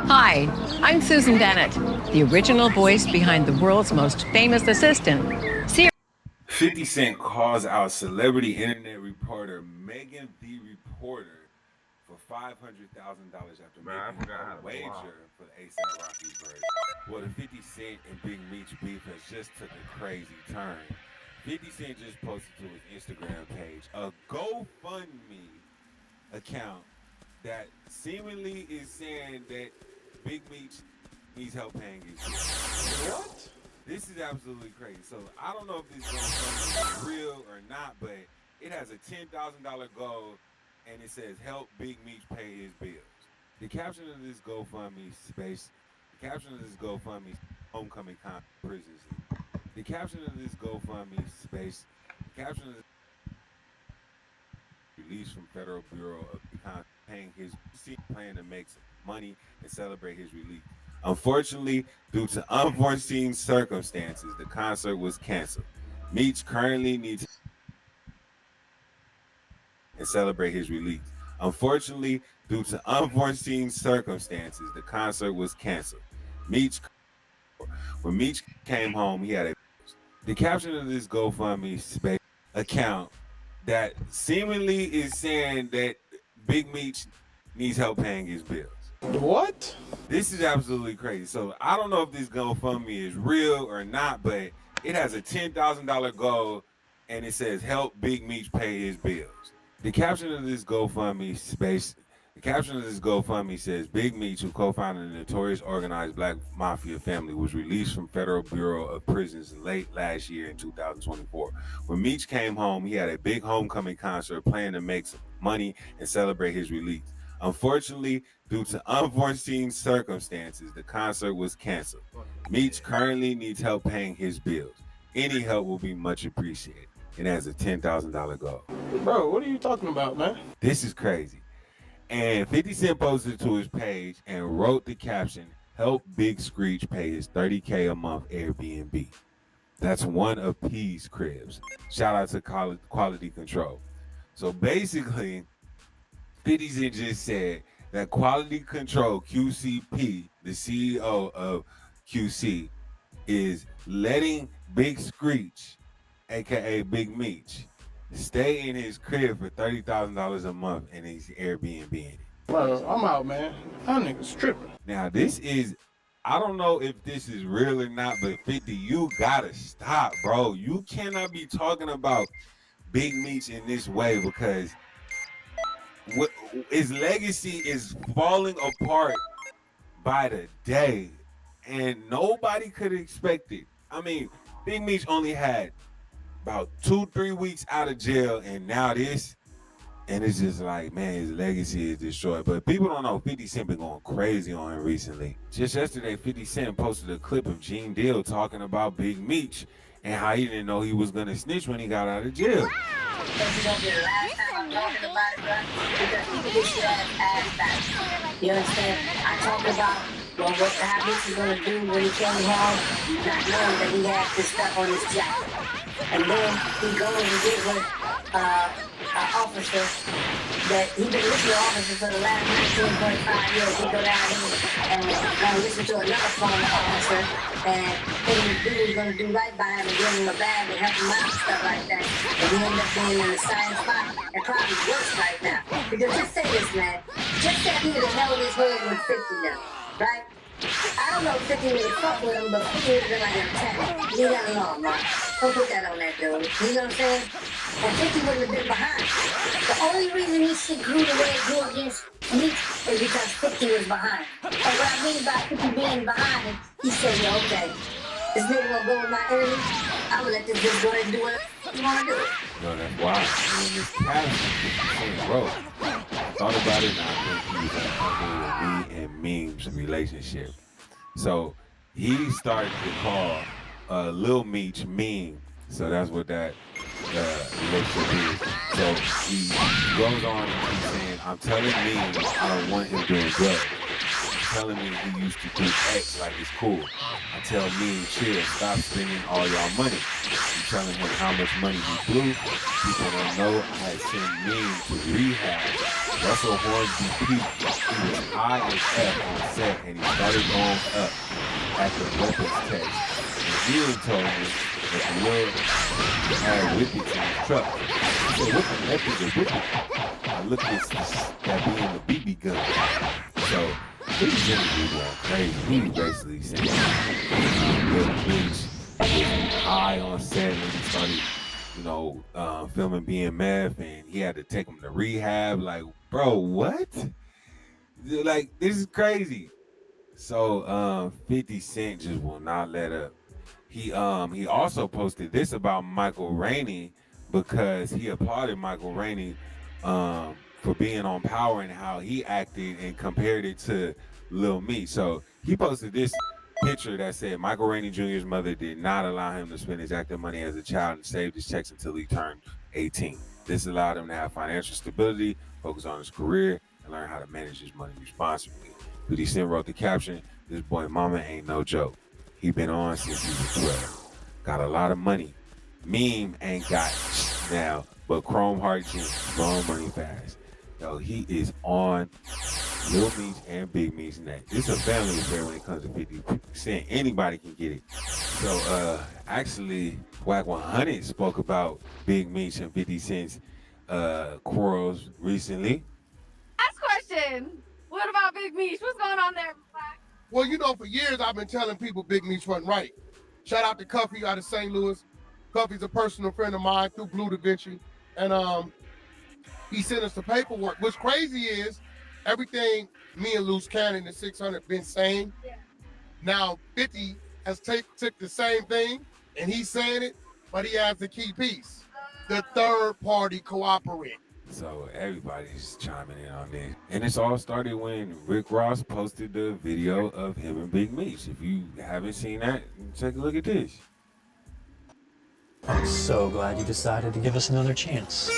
Hi, I'm Susan Bennett, the original voice behind the world's most famous assistant.
50 Cent calls out celebrity internet reporter Megan the Reporter for $500,000 after making a wager for the A$AP Rocky's verdict. Well, the 50 Cent and Big Meech beef has just took a crazy turn. 50 Cent just posted to his Instagram page a GoFundMe account that seemingly is saying that Big Meech needs help paying his bills. What? This is absolutely crazy. So I don't know if this GoFundMe is real or not, but it has a $10,000 goal and it says, "Help Big Meech pay his bills." The caption of this GoFundMe space. The caption of this GoFundMe homecoming prisons. The caption of this GoFundMe space. The caption of this released from Federal Bureau of Econ paying his plan to make some money and celebrate his release. Unfortunately, due to unforeseen circumstances, the concert was canceled. Meech currently needs and celebrate his release. Unfortunately, due to unforeseen circumstances, the concert was canceled. When Meech came home, he had a the caption of this GoFundMe space account that seemingly is saying that Big Meech needs help paying his bills. What? This is absolutely crazy. So I don't know if this GoFundMe is real or not, but it has a $10,000 goal and it says help Big Meech pay his bills. The caption of this GoFundMe says Big Meech, who co-founded the notorious organized black mafia family, was released from Federal Bureau of Prisons late last year in 2024. When Meech came home, he had a big homecoming concert planned to make some money and celebrate his release. Unfortunately, due to unforeseen circumstances, the concert was canceled. Meech currently needs help paying his bills. Any help will be much appreciated. It has a $10,000 goal.
Bro, what are you talking about, man?
This is crazy. And 50 Cent posted to his page and wrote the caption, "Help Big Screech pay his $30K a month Airbnb." That's one of P's cribs. Shout out to Quality Control. So basically, 50 Cent just said that Quality Control, QCP, the CEO of QC, is letting Big Screech, aka Big Meech, stay in his crib for $30,000 a month and he's Airbnb-ing it.
Bro, I'm out, man. That nigga's tripping.
Now this is, I don't know if this is real or not, but 50, you gotta stop, bro. You cannot be talking about Big Meech in this way because his legacy is falling apart by the day, and nobody could expect it. I mean, Big Meech only had about 2-3 weeks out of jail, and now this, and it's just like, man, his legacy is destroyed. But people don't know 50 Cent been going crazy on him recently. Just yesterday, 50 Cent posted a clip of Gene Deal talking about Big Meech and how he didn't know he was gonna snitch when he got out of jail.
You understand? I talked about what how this is gonna do when he came home, not knowing that he had this stuff on his jacket. And then he goes and gets with an officer that he been listening to officers for the last 19.5 years. He go down and listen to another former officer and think the dude was gonna do right by him and give him a bag and help him out and stuff like that. And he ended up being in the same spot and probably worse right now. Because just say this, man. Just say he would have held his head with 50 now, right? I don't know if 50 really fuck with him, but 50 would have been like a 10. Leave that alone, man. Don't put that on that dude. You know what I'm saying? And 50 wouldn't have been behind. The only reason this shit grew the way it grew against Meech is because 50 was behind. And what I mean by 50 being behind him, he said, yeah, okay, this nigga gonna go with my enemy. I'm gonna let this bitch go ahead and do what you wanna do.
No, that's why. I mean, this caption, bro, I thought about it and I think he was uncomfortable with me and Meme's relationship. So he started to call Lil Meech Meme. So that's what that relationship is. So he goes on and keeps saying, I'm telling Meme I don't want him doing drugs. Telling me he used to do X like it's cool. I tell Meme, chill, stop spending all y'all money. I'm telling him how much money he blew. People don't know I sent Meme to rehab. Russell Hornsby Pete, he was high as F on set and he started going up at the weapons test. And Ian told me that the Lord had whippets in his truck. He said, what the heck is a whippet? I looked at that being the BB gun. So, he was going crazy. He was basically saying, Lil Meech was high on set when he started, filming BMF, and he had to take him to rehab. Like, bro, what? Like, this is crazy. So, 50 Cent just will not let up. He also posted this about Michael Rainey because he applauded Michael Rainey for being on Power and how he acted and compared it to Lil Me. So he posted this picture that said Michael Rainey Jr.'s mother did not allow him to spend his acting money as a child and saved his checks until he turned 18. This allowed him to have financial stability, focus on his career, and learn how to manage his money responsibly. 50 Cent wrote the caption, "This boy mama ain't no joke. He been on since he was 12. Got a lot of money. Meme ain't got now, but Chrome Heart jeans, blowing money fast." Yo, he is on Lil Meech and Big Meech's neck. It's a family affair when it comes to 50 Cent. Anybody can get it. So, actually, Wack 100 spoke about Big Meech and 50 Cent's quarrels recently.
Last question. What about Big Meech? What's going on there?
Well, you know, for years I've been telling people Big Meech wasn't right. Shout out to Cuffy out of St. Louis. Cuffy's a personal friend of mine through Blue Da Vinci. And he sent us the paperwork. What's crazy is everything me and Loose Cannon and 600 been saying. Yeah. Now 50 has took the same thing and he's saying it, but he has the key piece. The third party cooperate.
So everybody's chiming in on this. And it's all started when Rick Ross posted the video of him and Big Meech. If you haven't seen that, take a look at this.
I'm so glad you decided to give us another chance.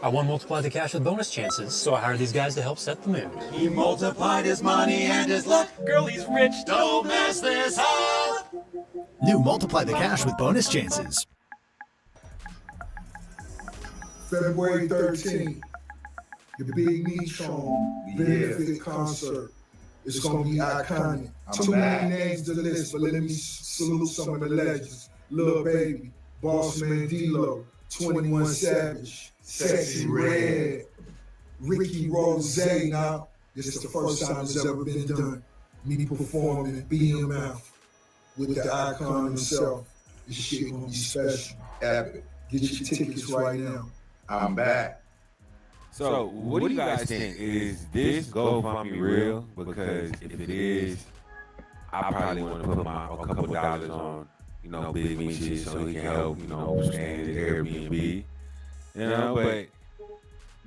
I won Multiply the Cash with bonus chances, so I hired these guys to help set the mood.
He multiplied his money and his luck. Girl, he's rich. Don't mess this up.
New Multiply the Cash with bonus chances.
February 13th, the Big Meech Home benefit concert. It's gonna be iconic. Too many names to list, but let me salute some of the legends. Lil Baby, Bossman D-Lo, 21 Savage, Sexy Red, Ricky Rose. Now, this is the first time it's ever been done. Me performing BMF with the icon himself. This shit gonna be special. Epic. Get your tickets right now. I'm back.
So, what do you guys think? Is this GoFundMe real? Because if it is, I probably want to put a couple dollars on, you know, Big Meech so he can help, you know, stay in his Airbnb. You know, but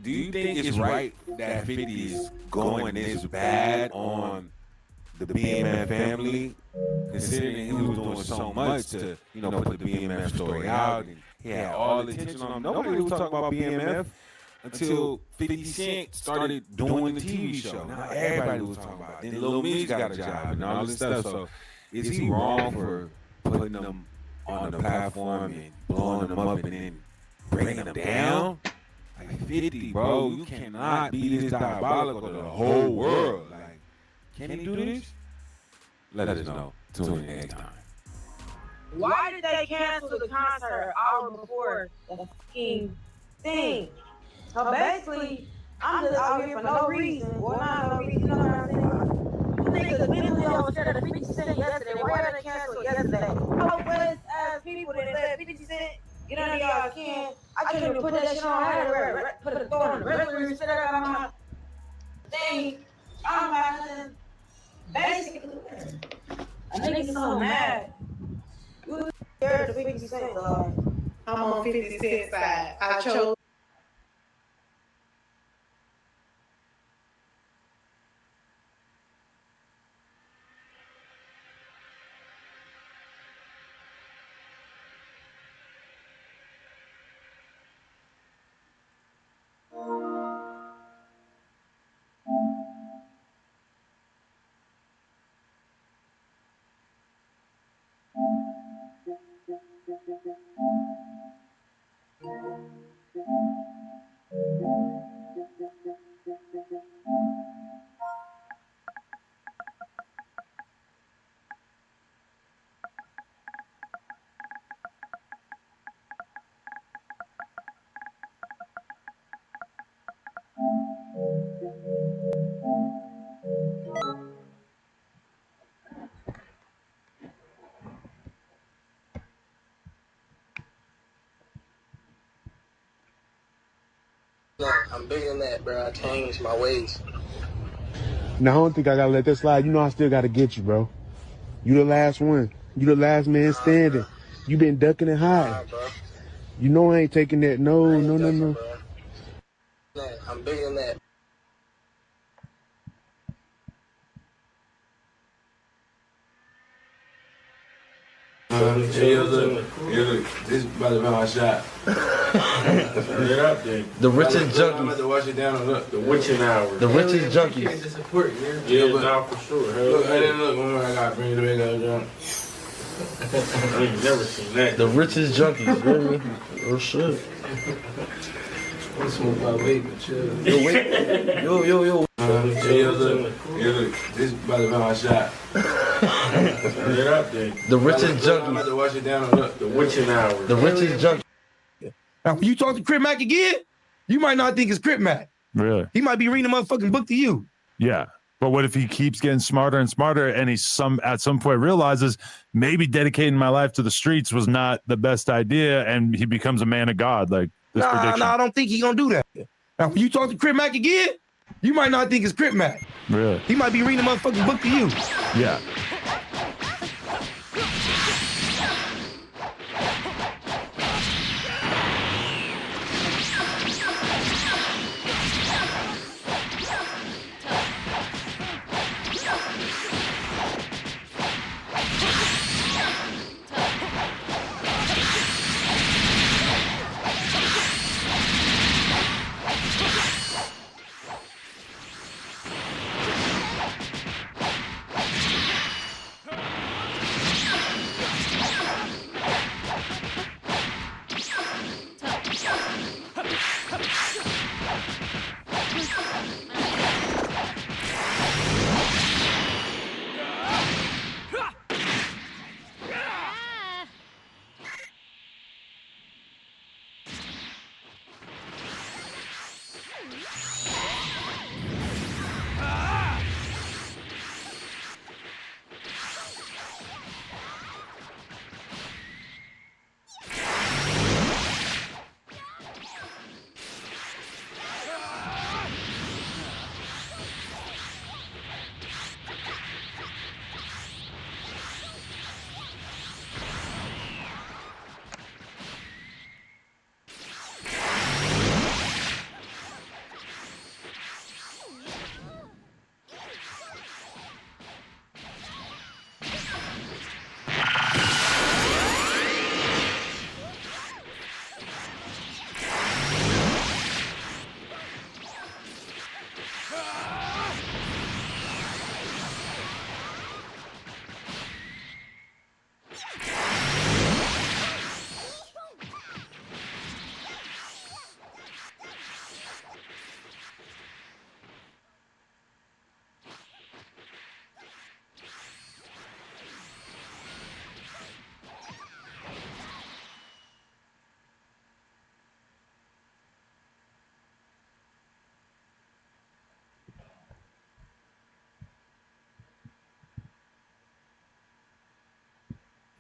do you think it's right that 50 is going this bad on the BMF family, considering he was doing so much to, you know, put the BMF story out and he had all the attention on him. Nobody was talking about BMF until 50 Cent started doing the TV show. Now everybody was talking about it. Then Lil Meech got a job and all this stuff. So is he wrong for putting them on the platform and blowing them up and then bringing them down? Like 50, bro, you cannot be this diabolical to the whole world. Like, can he do this? Let us know. Tune in next time.
Why did they cancel the concert an hour before the fucking thing? So basically, I'm just out here for no reason. Well, not no reason, you know what I'm saying? You niggas mentally upset at 50 Cent yesterday. Why did they cancel it yesterday? How West ass people that let 50 Cent get under y'all skin? I couldn't even put that shit on. I had to put a throw on the regular and shit out of my thing. I'm laughing. Basically, a nigga so mad. You scared to 50 Cent, though.
I'm on 50 Cent side. I chose.
I'm bigger than that, bro. I changed my ways.
No, I don't think I gotta let that slide. You know I still gotta get you, bro. You the last one. You the last man standing. You been ducking and hiding. You know I ain't taking that. No.
I'm I'm big on that.
Look, this about to be my shot. Turn it up, then.
The richest junkies.
I'm about to wash it down. Look,
The witching hours.
The richest
junkies. Yeah, nah, for sure.
Look, I got to bring it back up, John.
I ain't never seen that.
The richest junkies, you hear me? Oh shit.
I'm smoking my vape, but chill.
Yo. Look, this about to be my shot.
Turn it up, then.
The richest junkies. I'm about to wash it down. Look,
The witching hours.
the richest junkies.
Now, when you talk to Crip Mac again, you might not think it's Crip Mac.
Really?
He might be reading a motherfucking book to you.
Yeah. But what if he keeps getting smarter and smarter and he at some point realizes maybe dedicating my life to the streets was not the best idea and he becomes a man of God like this prediction?
I don't think he's gonna do that. Now, when you talk to Crip Mac again, you might not think it's Crip Mac.
Really?
He might be reading a motherfucking book to you.
Yeah.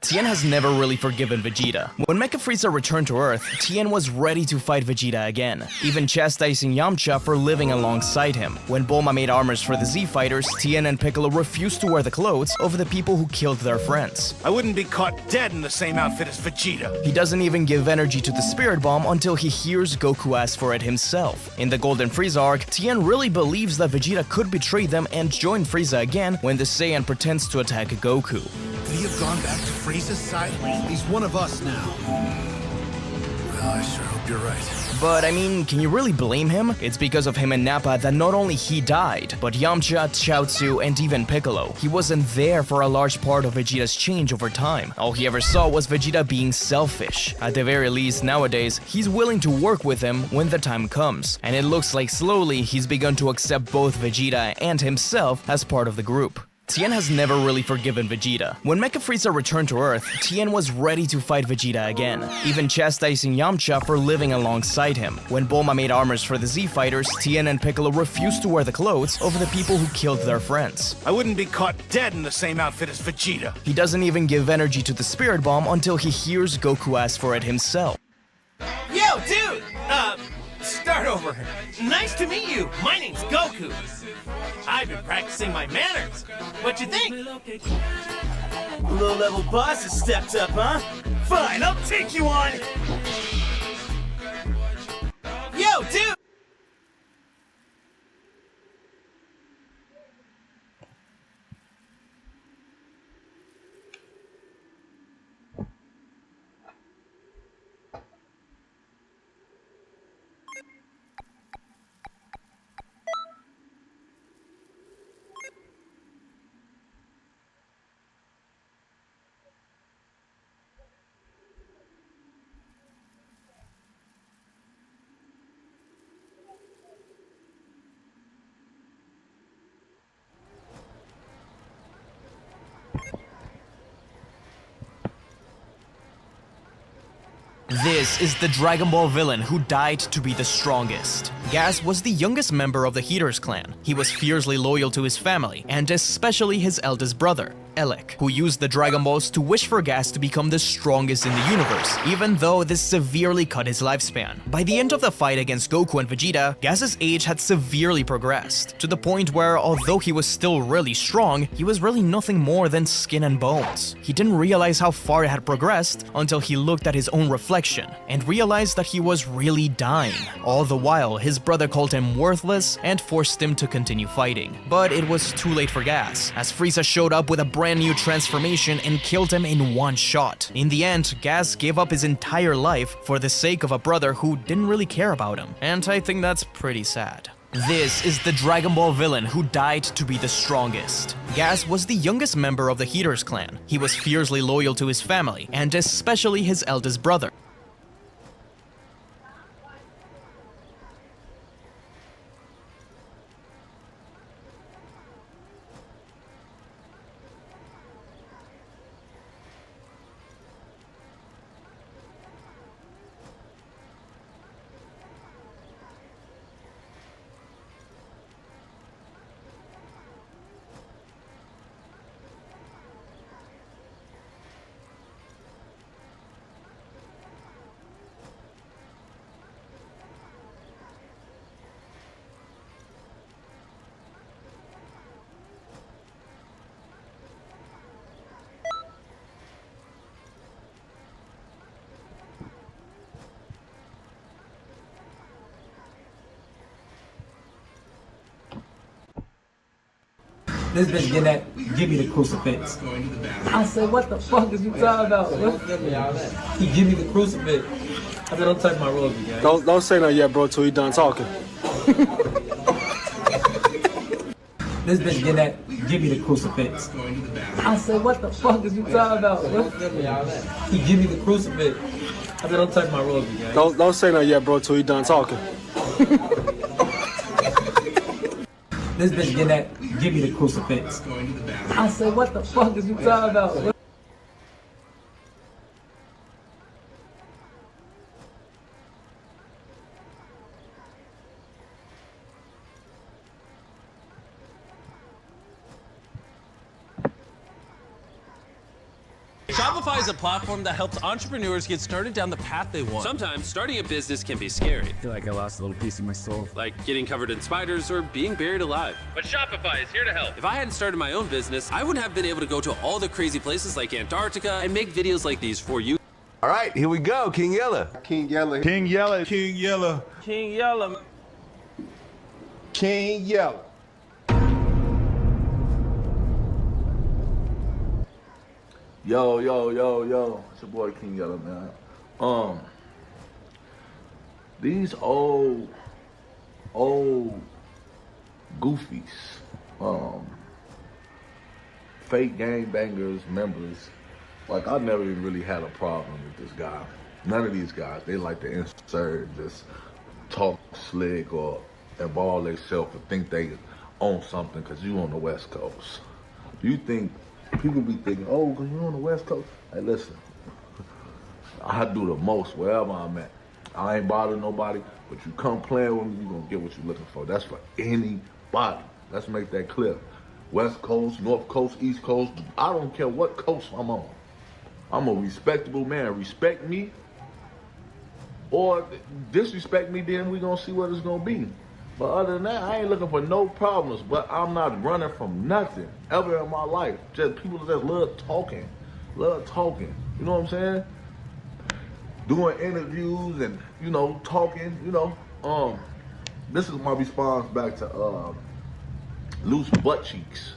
Tien has never really forgiven Vegeta. When Mecha Frieza returned to Earth, Tien was ready to fight Vegeta again, even chastising Yamcha for living alongside him. When Bulma made armors for the Z Fighters, Tien and Piccolo refused to wear the clothes of the people who killed their friends.
I wouldn't be caught dead in the same outfit as Vegeta.
He doesn't even give energy to the Spirit Bomb until he hears Goku ask for it himself. In the Golden Frieza arc, Tien really believes that Vegeta could betray them and join Frieza again when the Saiyan pretends to attack Goku.
Could he have gone back to Frieza's side? He's one of us now. Well, I sure hope you're right.
But I mean, can you really blame him? It's because of him and Nappa that not only he died, but Yamcha, Chaozu, and even Piccolo. He wasn't there for a large part of Vegeta's change over time. All he ever saw was Vegeta being selfish. At the very least, nowadays, he's willing to work with him when the time comes. And it looks like slowly he's begun to accept both Vegeta and himself as part of the group. Tien has never really forgiven Vegeta. When Mecha Frieza returned to Earth, Tien was ready to fight Vegeta again, even chastising Yamcha for living alongside him. When Bulma made armors for the Z Fighters, Tien and Piccolo refused to wear the clothes of the people who killed their friends.
I wouldn't be caught dead in the same outfit as Vegeta.
He doesn't even give energy to the Spirit Bomb until he hears Goku ask for it himself.
Yo, dude! Start over. Nice to meet you. My name's Goku. I've been practicing my manners. What you think? Low-level boss has stepped up, huh? Fine, I'll take you on. Yo, dude!
This is the Dragon Ball villain who died to be the strongest. Gas was the youngest member of the Heaters clan. He was fiercely loyal to his family, and especially his eldest brother, Elec, who used the Dragon Balls to wish for Gas to become the strongest in the universe, even though this severely cut his lifespan. By the end of the fight against Goku and Vegeta, Gas's age had severely progressed, to the point where, although he was still really strong, he was really nothing more than skin and bones. He didn't realize how far it had progressed until he looked at his own reflection and realized that he was really dying. All the while, his brother called him worthless and forced him to continue fighting. But it was too late for Gas, as Frieza showed up with a brand new transformation and killed him in one shot. In the end, Gas gave up his entire life for the sake of a brother who didn't really care about him, and I think that's pretty sad. This is the Dragon Ball villain who died to be the strongest. Gas was the youngest member of the Heaters clan. He was fiercely loyal to his family, and especially his eldest brother.
This bitch get that, give me the crucifix. I said, what the fuck is you talking about? He give me the crucifix. I said, don't touch my robe, guys.
Don't say nothing yet, bro, till he done talking.
This bitch get that, give me the crucifix. I said, what the fuck is you talking about? He give me the crucifix. I said, don't touch my robe, guys.
Don't say nothing yet, bro, till he done talking.
This bitch get that, give me the crucifix. I said, what the fuck is you talking about?
Shopify is a platform that helps entrepreneurs get started down the path they want. Sometimes starting a business can be scary. I feel like I lost a little piece of my soul. Like getting covered in spiders or being buried alive. But Shopify is here to help. If I hadn't started my own business, I wouldn't have been able to go to all the crazy places like Antarctica and make videos like these for you.
All right, here we go. King Yella.
King Yella.
King Yella.
King Yella.
King Yella.
King Yella.
Yo, it's your boy King Yella, man. These old goofies, fake gangbangers, members, like I never even really had a problem with this guy. None of these guys, they like to insert, just talk slick or involve themselves or think they own something because you on the West Coast. You think people be thinking, oh, because you're on the West Coast. Hey, listen, I do the most wherever I'm at. I ain't bothering nobody, but you come playing with me, you're going to get what you're looking for. That's for anybody. Let's make that clear. West Coast, North Coast, East Coast, I don't care what coast I'm on. I'm a respectable man. Respect me or disrespect me, then we're going to see what it's going to be. But other than that, I ain't looking for no problems, but I'm not running from nothing ever in my life. Just people just love talking. You know what I'm saying? Doing interviews and, talking, This is my response back to Loose Butt Cheeks.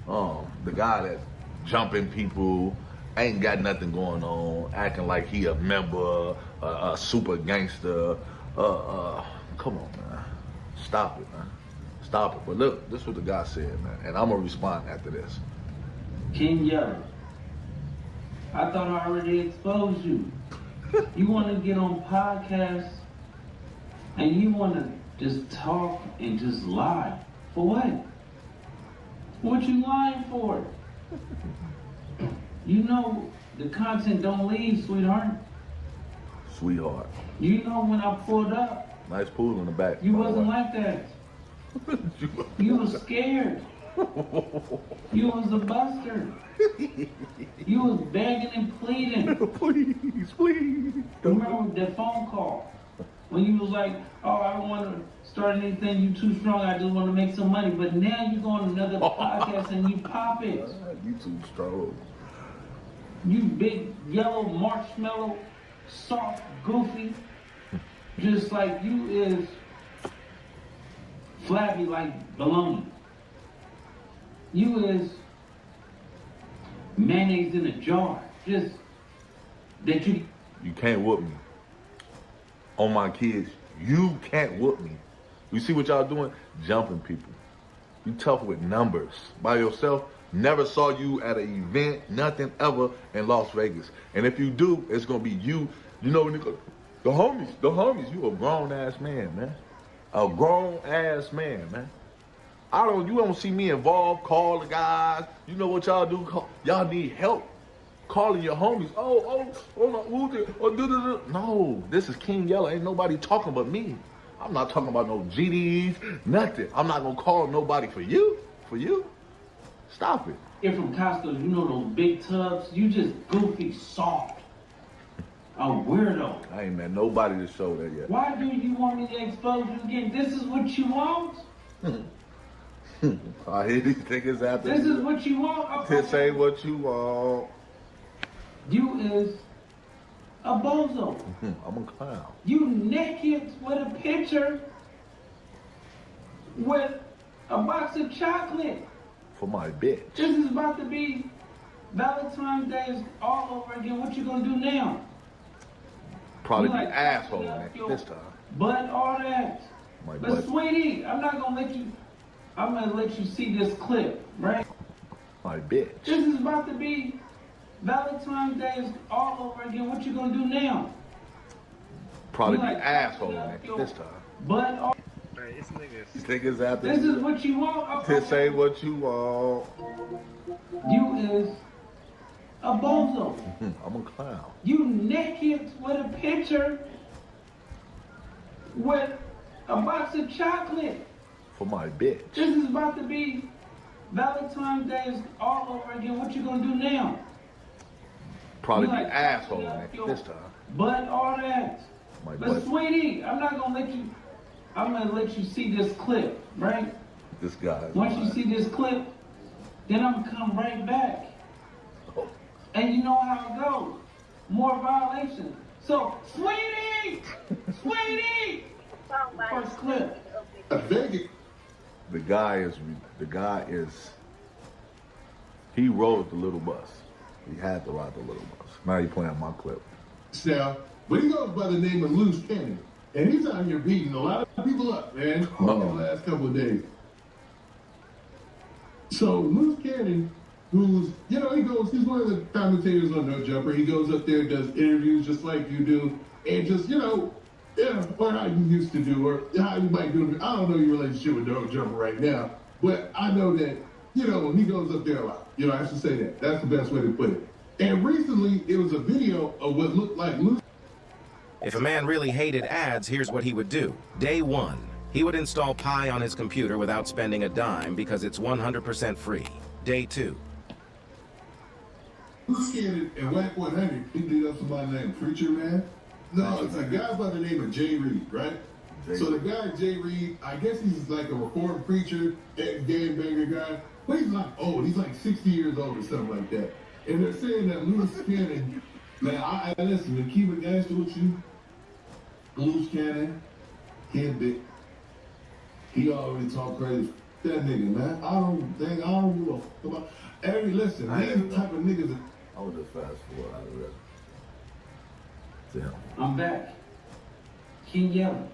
The guy that jumping people, ain't got nothing going on, acting like he a member, a super gangster. Come on, man. Stop it, man. Stop it. But look, this is what the guy said, man. And I'm going to respond after this.
King Yella, I thought I already exposed you. You want to get on podcasts and you want to just talk and just lie. For what? What you lying for? You know the content don't leave, sweetheart.
Sweetheart.
You know when I pulled up,
Nice pool in the back.
you wasn't like that. You was scared. You was a buster. You was begging and pleading.
Please, please.
Remember that phone call? When you was like, oh, I don't want to start anything, you too strong, I just want to make some money. But now you go on another podcast and you pop it.
You too strong.
You big yellow marshmallow, soft, goofy. Just like you is flabby like bologna. You is mayonnaise in a jar. Just that you
can't whoop me. On my kids, you can't whoop me. You see what y'all doing? Jumping people. You tough with numbers. By yourself, never saw you at an event, nothing ever in Las Vegas. And if you do, it's gonna be you. You know, the homies, you a grown ass man, man. A grown ass man, man. You don't see me involved, call the guys. You know what y'all do? Y'all need help. Calling your homies. No, this is King Yella. Ain't nobody talking but me. I'm not talking about no GDs, nothing. I'm not gonna call nobody for you. For you. Stop it.
You're from Costco, you know those big tubs? You just goofy soft. A weirdo.
I ain't met nobody to show that yet.
Why do you want me to expose you again? This is what you want?
I hear these niggas after
This is what you want?
This ain't what you want.
You is a bozo.
I'm a clown.
You naked with a picture with a box of chocolate.
For my bitch.
This is about to be Valentine's Day all over again. What you gonna do now?
Probably
You
be
like,
asshole this time.
But all that.
My
But
butt.
sweetie, I'm gonna let you see this clip, right?
My bitch.
This is about to be Valentine's Day all over again. What you gonna do now?
Probably
You
be
like,
asshole this time.
But all
These niggas after
this is what you want?
This ain't what you want.
You is a bozo.
I'm a clown.
You naked with a picture with a box of chocolate.
For my bitch.
This is about to be Valentine's Day all over again. What you gonna do now?
Probably
You
be
like,
asshole this time.
But all that.
My
But
butt.
sweetie, I'm gonna let you see this clip, right?
This guy.
Once you see this clip, then I'm gonna come right back. And you know how it goes. More violations. So, sweetie! Sweetie! First clip.
The guy is, he rode the little bus. He had to ride the little bus. Now he playing my clip.
Now, but he goes by the name of Loose Cannon. And he's out here beating a lot of people up, man, over the last couple of days. So Loose Cannon, who's, he's one of the commentators on No Jumper. He goes up there, does interviews just like you do, and just, or how you used to do, or how you might do it. I don't know your relationship with No Jumper right now, but I know that, he goes up there a lot. I should say that. That's the best way to put it. And recently, it was a video of what looked like Loose.
If a man really hated ads, here's what he would do. Day 1, he would install Pi on his computer without spending a dime because it's 100% free. Day 2.
Loose Cannon and Whack 100, he did up somebody named Preacher Man. No, it's a guy by the name of Jay Reed, right? So the guy, Jay Reed, I guess he's like a reformed preacher, gangbanger guy, but he's not old. He's like 60 years old or something like that. And they're saying that Loose Cannon, man, I listen, to keep it gangster with you, Loose Cannon, he already talk crazy. That nigga, man, I don't give a fuck about. Hey, listen, these type of niggas.
I would just fast forward out of it. To him.
I'm back. King Yella.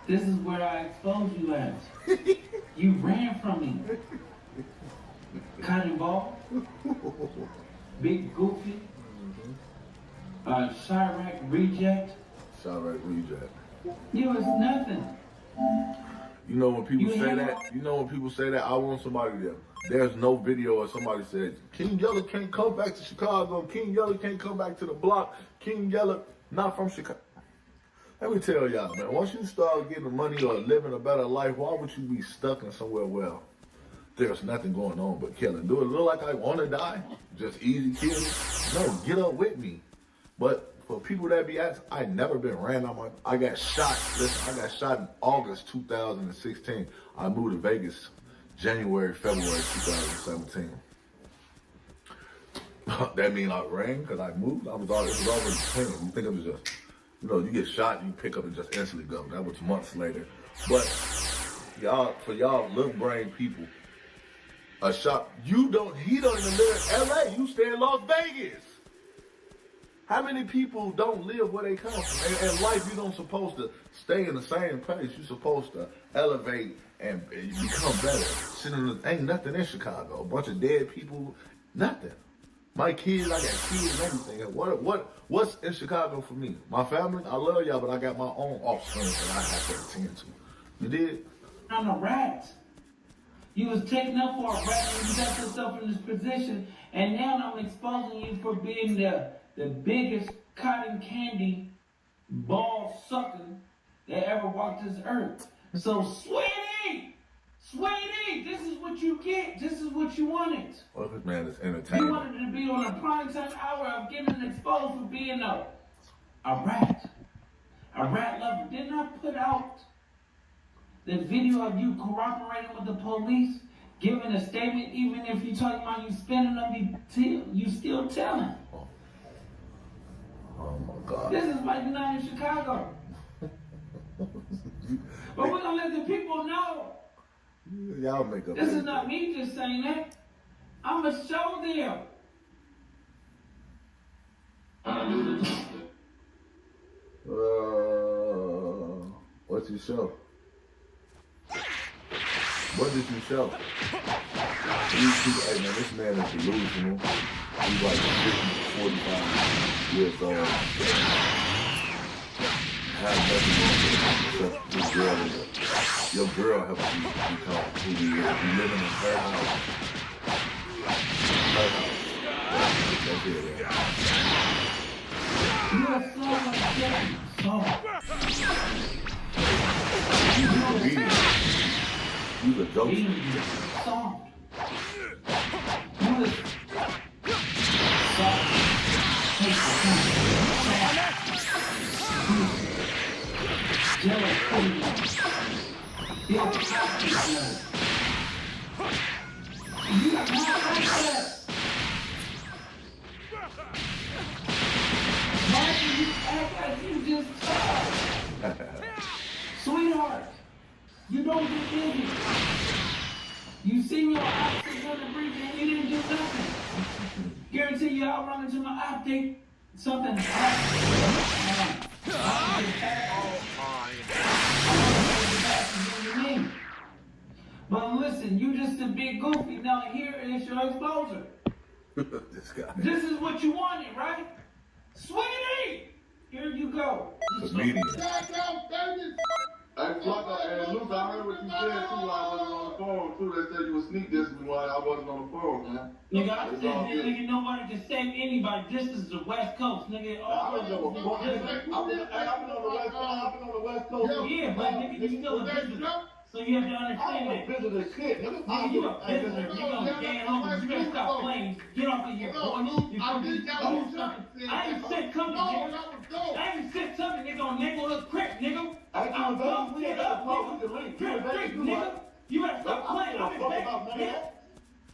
This is where I exposed you at. You ran from me. Cotton ball. Big Goofy. Chirac reject.
Chirac reject.
You was nothing.
You know when people say that, I want somebody there. There's no video or somebody says, King Yella can't come back to Chicago. King Yella can't come back to the block. King Yella. Not from Chicago. Let me tell y'all, man, once you start getting money or living a better life, why would you be stuck in somewhere where there's nothing going on but killing? Do it look like I want to die? Just easy killing? No, get up with me. But for people that be asking, I never been ran on I got shot. Listen, I got shot in August 2016. I moved to Vegas February 2017. That mean I ran because I moved? It was already planned. You think it was just, you get shot, you pick up and just instantly go. That was months later. But for y'all little brain people, a shot, he don't even live in LA. You stay in Las Vegas. How many people don't live where they come from? In life, you don't supposed to stay in the same place. You're supposed to elevate and become better. Ain't nothing in Chicago. A bunch of dead people, nothing. My kids, I got kids and everything. What's in Chicago for me? My family, I love y'all, but I got my own offspring that I have to attend to. You did?
I'm a rat. You was taken up for a rat and you got yourself in this position, and now I'm exposing you for being the biggest cotton candy ball sucker that ever walked this earth. So, sweetie, this is what you get. This is what you wanted.
Well, this man is entertaining.
You wanted to be on a primetime hour of getting exposed for being a rat lover. Didn't I put out the video of you cooperating with the police, giving a statement, even if you're talking about you spending them, you still telling?
Oh my God.
This is why you're not in Chicago. But we're gonna let the people know.
Y'all make up.
This is not me just saying that. I'ma show them.
What you show? What did you show? Hey man, this man is delusional. He's like 50, 45 years old. Have nothing except this girl is your girl helps you become who you are. You living in her house. Her house. That's it.
You are so upset.
You's a joke.
Soft. Sweetheart, you don't get busy. You seen your optics on the bridge and you didn't do nothing. Guarantee you I'll run into my optic. Something happened. But listen, you just a big goofy. Now here is your exposure.
This guy.
This is what you wanted, right? Sweetie! Here you go.
Comedian.
Hey, Flocka, and Luke, I heard what you said too while I wasn't on the phone too. They said you would sneak this while I wasn't on the phone, man.
Nigga, I said, nigga, nobody can save anybody. This is the West Coast, nigga.
I've been on the West Coast.
Yeah, but nigga, you still a visitor. So you have to understand that.
Visitor shit, nigga.
Nigga, you a visitor. You gonna stand home. You better stop playing. Get off of your boy. I ain't said coming, nigga. I ain't said something, nigga, on neighborhood crip, nigga. I'm fucking it up, nigga. Crip, nigga. You better stop playing. I'm in Vegas, nigga.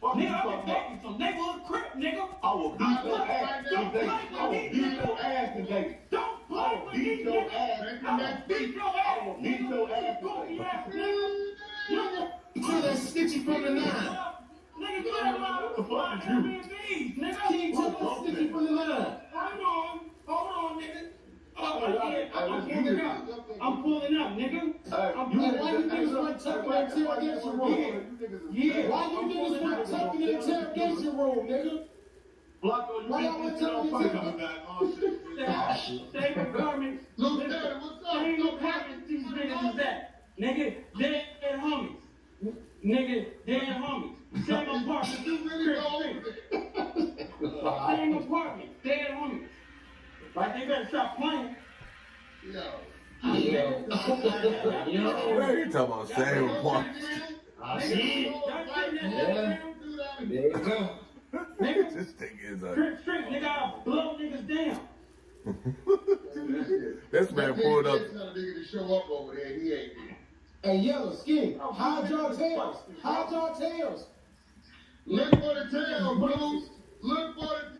Nigga, I'm in Vegas, so neighborhood crip, nigga.
I will beat your ass today. I will beat your ass today.
Don't play with me, nigga. I will beat your ass.
I will beat your ass today.
Kill that snitchy from the line. Nigga, get out of the fuck is you? Nigga, he took the snitchy from the line. Hold on, nigga. I'm pulling out, nigga.
Why you niggas went tough in the interrogation room? Yeah. Why you niggas went tough in the interrogation room, nigga? Why y'all went tough in the interrogation room?
Same apartment.
Lieutenant, what's up?
Same apartment these niggas is that. Nigga, they ain't homies. Nigga, they ain't homies. Same apartment.
You really go over there.
Same apartment. They ain't homies.
Like they better stop playing.
Yo.
Yo.
What are you talking about? Same point.
I see it. Yeah. There you go. Nigga.
This thing is a.
Straight, nigga, I'll blow niggas down.
This man pulled up.
Tell a nigga to show up over there. He ain't there.
Hey, Yellow, Skin, how'd y'all tails? How'd y'all tails?
Look for the tail, Blues. Look for the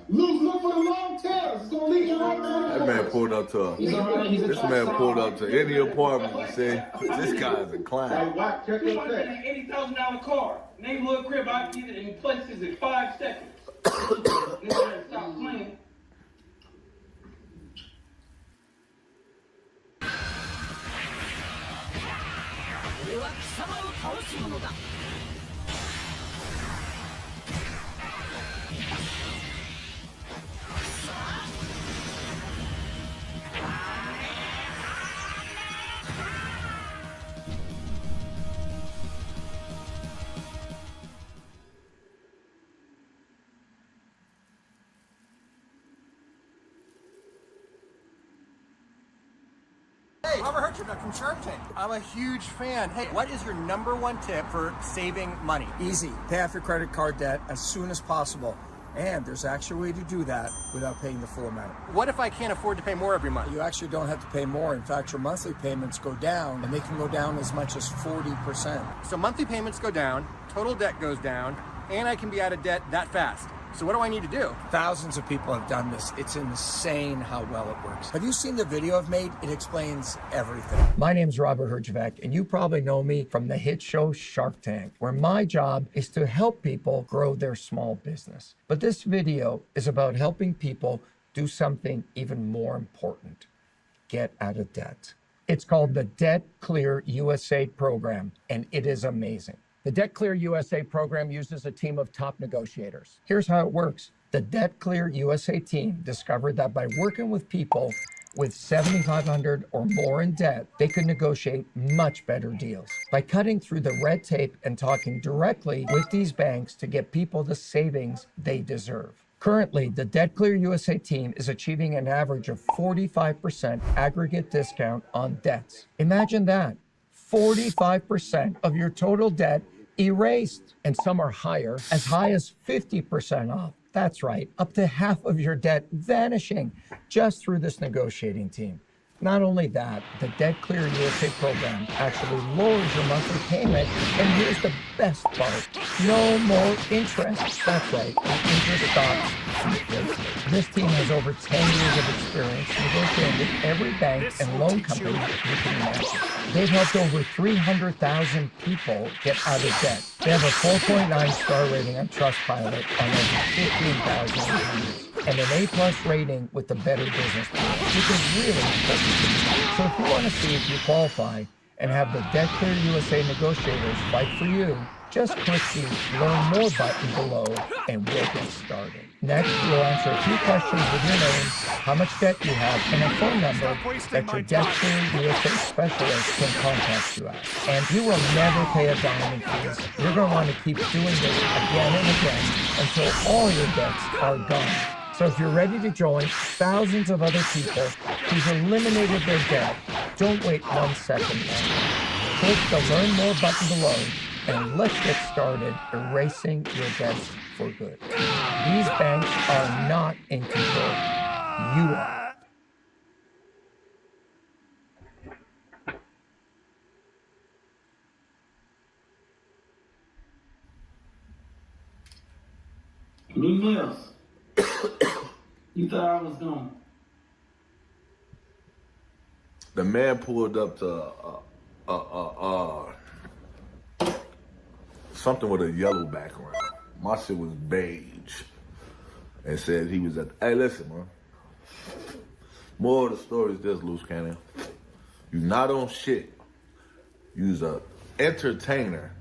Look for the long tails. It's gonna lead you right there.
That man pulled up to this man pulled up to any apartment and said, this guy's a clown.
$80,000 car. Name little crib, I get it in places in 5 seconds. Nigga, stop playing.
Hey, Robert Herjavec from Shark Tank. I'm a huge fan. Hey, what is your #1 tip for saving money?
Easy. Pay off your credit card debt as soon as possible. And there's actually a way to do that without paying the full amount.
What if I can't afford to pay more every month?
You actually don't have to pay more. In fact, your monthly payments go down, and they can go down as much as 40%.
So monthly payments go down, total debt goes down, and I can be out of debt that fast. So what do I need to do?
Thousands of people have done this. It's insane how well it works. Have you seen the video I've made? It explains everything. My name's Robert Herjavec, and you probably know me from the hit show Shark Tank, where my job is to help people grow their small business. But this video is about helping people do something even more important: get out of debt. It's called the Debt Clear USA program, and it is amazing. The Debt Clear USA program uses a team of top negotiators. Here's how it works. The Debt Clear USA team discovered that by working with people with $7,500 or more in debt, they could negotiate much better deals. By cutting through the red tape and talking directly with these banks to get people the savings they deserve. Currently, the Debt Clear USA team is achieving an average of 45% aggregate discount on debts. Imagine that. 45% of your total debt erased, and some are higher, as high as 50% off. That's right, up to half of your debt vanishing just through this negotiating team. Not only that, the Debt Clear USA program actually lowers your monthly payment, and here's the best part: no more interest. That's right, the interest stops completely. This team has over 10 years of experience negotiating with every bank and loan company you can imagine. They've helped over 300,000 people get out of debt. They have a 4.9 star rating on Trustpilot on over 15,000 reviews, and an A+ rating with the Better Business Bureau, which is really important. So if you want to see if you qualify and have the Debt Clear USA negotiators fight for you, just click the Learn More button below and we'll get started. Next, we'll answer a few questions with your name, how much debt you have, and a phone number that your Debt Clear USA specialist can contact you at. And you will never pay a dime in fees. You're going to want to keep doing this again and again until all your debts are gone. So if you're ready to join thousands of other people who've eliminated their debt, don't wait 1 second longer. Click the Learn More button below, and let's get started erasing your debts for good. These banks are not in control. You are.
Anything else? You thought I was gonna?
The man pulled up to something with a yellow background. My shit was beige, and said he was at. Hey, listen, man. More of the story is this, loose cannon. You not on shit. You's a entertainer.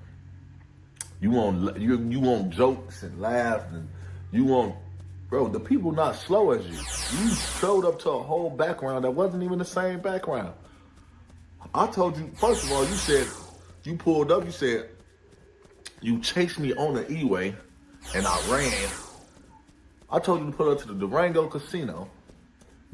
You want jokes and laughs, and you want. Bro, the people not slow as you. You showed up to a whole background that wasn't even the same background. I told you, first of all, you said, you pulled up, you said, you chased me on the E-way, and I ran. I told you to pull up to the Durango Casino.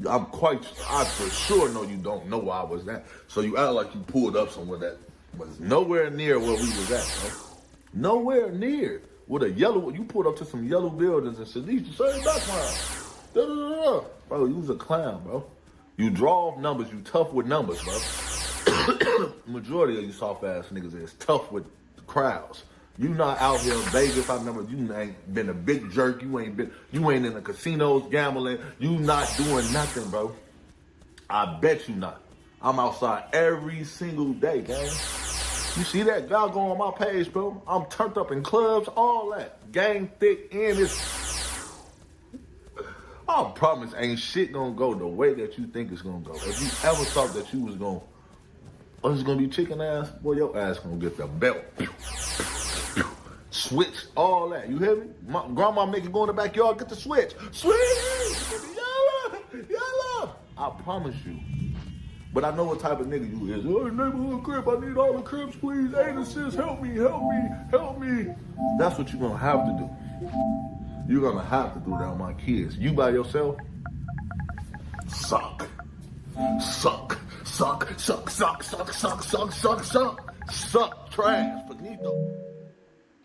I for sure know you don't know where I was at. So you act like you pulled up somewhere that was nowhere near where we was at, bro. Nowhere near. With a yellow, you pulled up to some yellow buildings and said, these the same background. Bro, you was a clown, bro. You draw off numbers, you tough with numbers, bro. Majority of you soft ass niggas is tough with the crowds. You not out here in Vegas, I remember you ain't been a big jerk, you ain't in the casinos gambling, you not doing nothing, bro. I bet you not. I'm outside every single day, gang. You see that? Y'all go on my page, bro. I'm turned up in clubs, all that. Gang thick in this. I promise ain't shit gonna go the way that you think it's gonna go. If you ever thought that you was gonna, oh, it's gonna be chicken ass, boy, your ass gonna get the belt. Switch, all that. You hear me? My grandma make you go in the backyard, get the switch. Switch! Yellow! I promise you. But I know what type of nigga you is. Oh, neighborhood crib, I need all the cribs, please. Hey, the sis, help me. That's what you're gonna have to do. You're gonna have to do that with my kids. You by yourself, suck. Trash. Finito.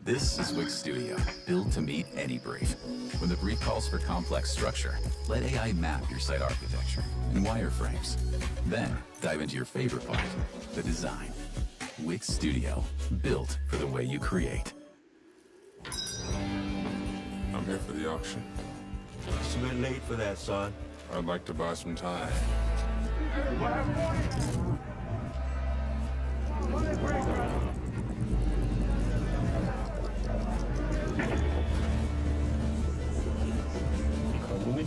This is Wix Studio, built to meet any brief. When the brief calls for complex structure, let AI map your site architecture and wireframes. Then, dive into your favorite part, the design. Wix Studio, built for the way you create.
I'm here for the auction.
It's a bit late for that, son.
I'd like to buy some time.
Come with me.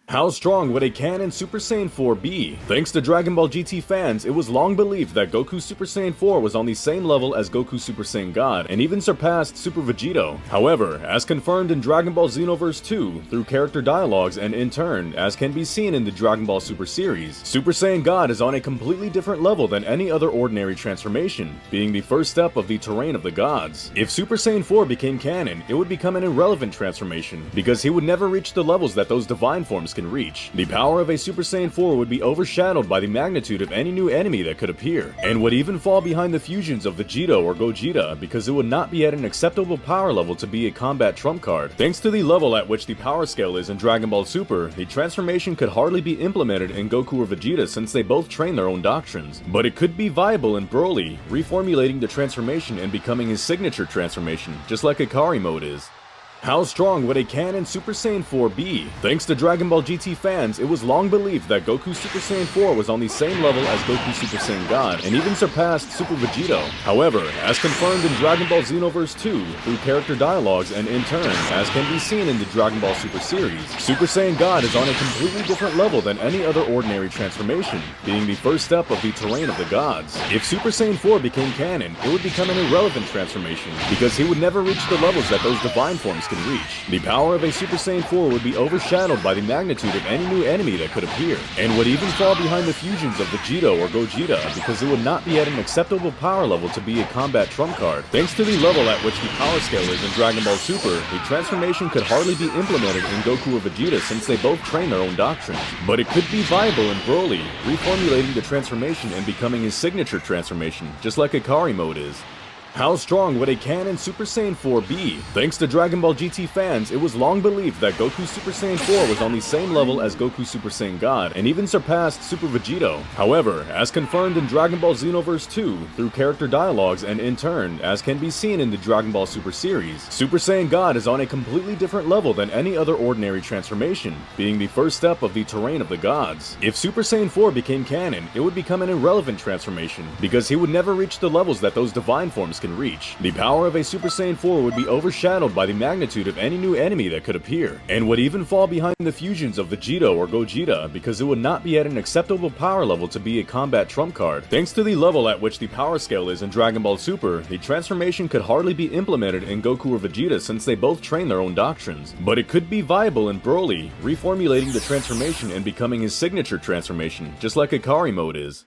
How strong would a canon Super Saiyan 4 be? Thanks to Dragon Ball GT fans, it was long believed that Goku Super Saiyan 4 was on the same level as Goku Super Saiyan God, and even surpassed Super Vegito. However, as confirmed in Dragon Ball Xenoverse 2, through character dialogues and in turn, as can be seen in the Dragon Ball Super series, Super Saiyan God is on a completely different level than any other ordinary transformation, being the first step of the terrain of the gods. If Super Saiyan 4 became canon, it would become an irrelevant transformation, because he would never reach the levels that those divine forms can reach. The power of a Super Saiyan 4 would be overshadowed by the magnitude of any new enemy that could appear, and would even fall behind the fusions of Vegito or Gogeta because it would not be at an acceptable power level to be a combat trump card. Thanks to the level at which the power scale is in Dragon Ball Super, the transformation could hardly be implemented in Goku or Vegeta since they both train their own doctrines. But it could be viable in Broly, reformulating the transformation and becoming his signature transformation, just like Ikari mode is. How strong would a canon Super Saiyan 4 be? Thanks to Dragon Ball GT fans, it was long believed that Goku Super Saiyan 4 was on the same level as Goku Super Saiyan God, and even surpassed Super Vegito. However, as confirmed in Dragon Ball Xenoverse 2, through character dialogues and in turn, as can be seen in the Dragon Ball Super series, Super Saiyan God is on a completely different level than any other ordinary transformation, being the first step of the terrain of the gods. If Super Saiyan 4 became canon, it would become an irrelevant transformation, because he would never reach the levels that those divine forms can reach. The power of a Super Saiyan 4 would be overshadowed by the magnitude of any new enemy that could appear, and would even fall behind the fusions of Vegito or Gogeta because it would not be at an acceptable power level to be a combat trump card. Thanks to the level at which the power scale is in Dragon Ball Super, the transformation could hardly be implemented in Goku or Vegeta since they both train their own doctrines. But it could be viable in Broly, reformulating the transformation and becoming his signature transformation, just like Ikari mode is. How strong would a canon Super Saiyan 4 be? Thanks to Dragon Ball GT fans, it was long believed that Goku Super Saiyan 4 was on the same level as Goku Super Saiyan God, and even surpassed Super Vegito. However, as confirmed in Dragon Ball Xenoverse 2, through character dialogues and in turn, as can be seen in the Dragon Ball Super series, Super Saiyan God is on a completely different level than any other ordinary transformation, being the first step of the terrain of the gods. If Super Saiyan 4 became canon, it would become an irrelevant transformation, because he would never reach the levels that those divine forms can can reach. The power of a Super Saiyan 4 would be overshadowed by the magnitude of any new enemy that could appear, and would even fall behind the fusions of Vegito or Gogeta because it would not be at an acceptable power level to be a combat trump card. Thanks to the level at which the power scale is in Dragon Ball Super, the transformation could hardly be implemented in Goku or Vegeta since they both train their own doctrines. But it could be viable in Broly, reformulating the transformation and becoming his signature transformation, just like Ikari mode is.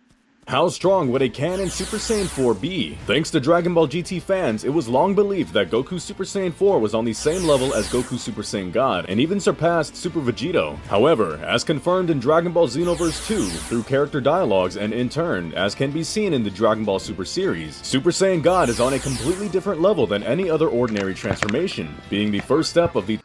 How strong would a canon Super Saiyan 4 be? Thanks to Dragon Ball GT fans, it was long believed that Goku Super Saiyan 4 was on the same level as Goku Super Saiyan God, and even surpassed Super Vegito. However, as confirmed in Dragon Ball Xenoverse 2, through character dialogues and in turn, as can be seen in the Dragon Ball Super series, Super Saiyan God is on a completely different level than any other ordinary transformation, being the first step of the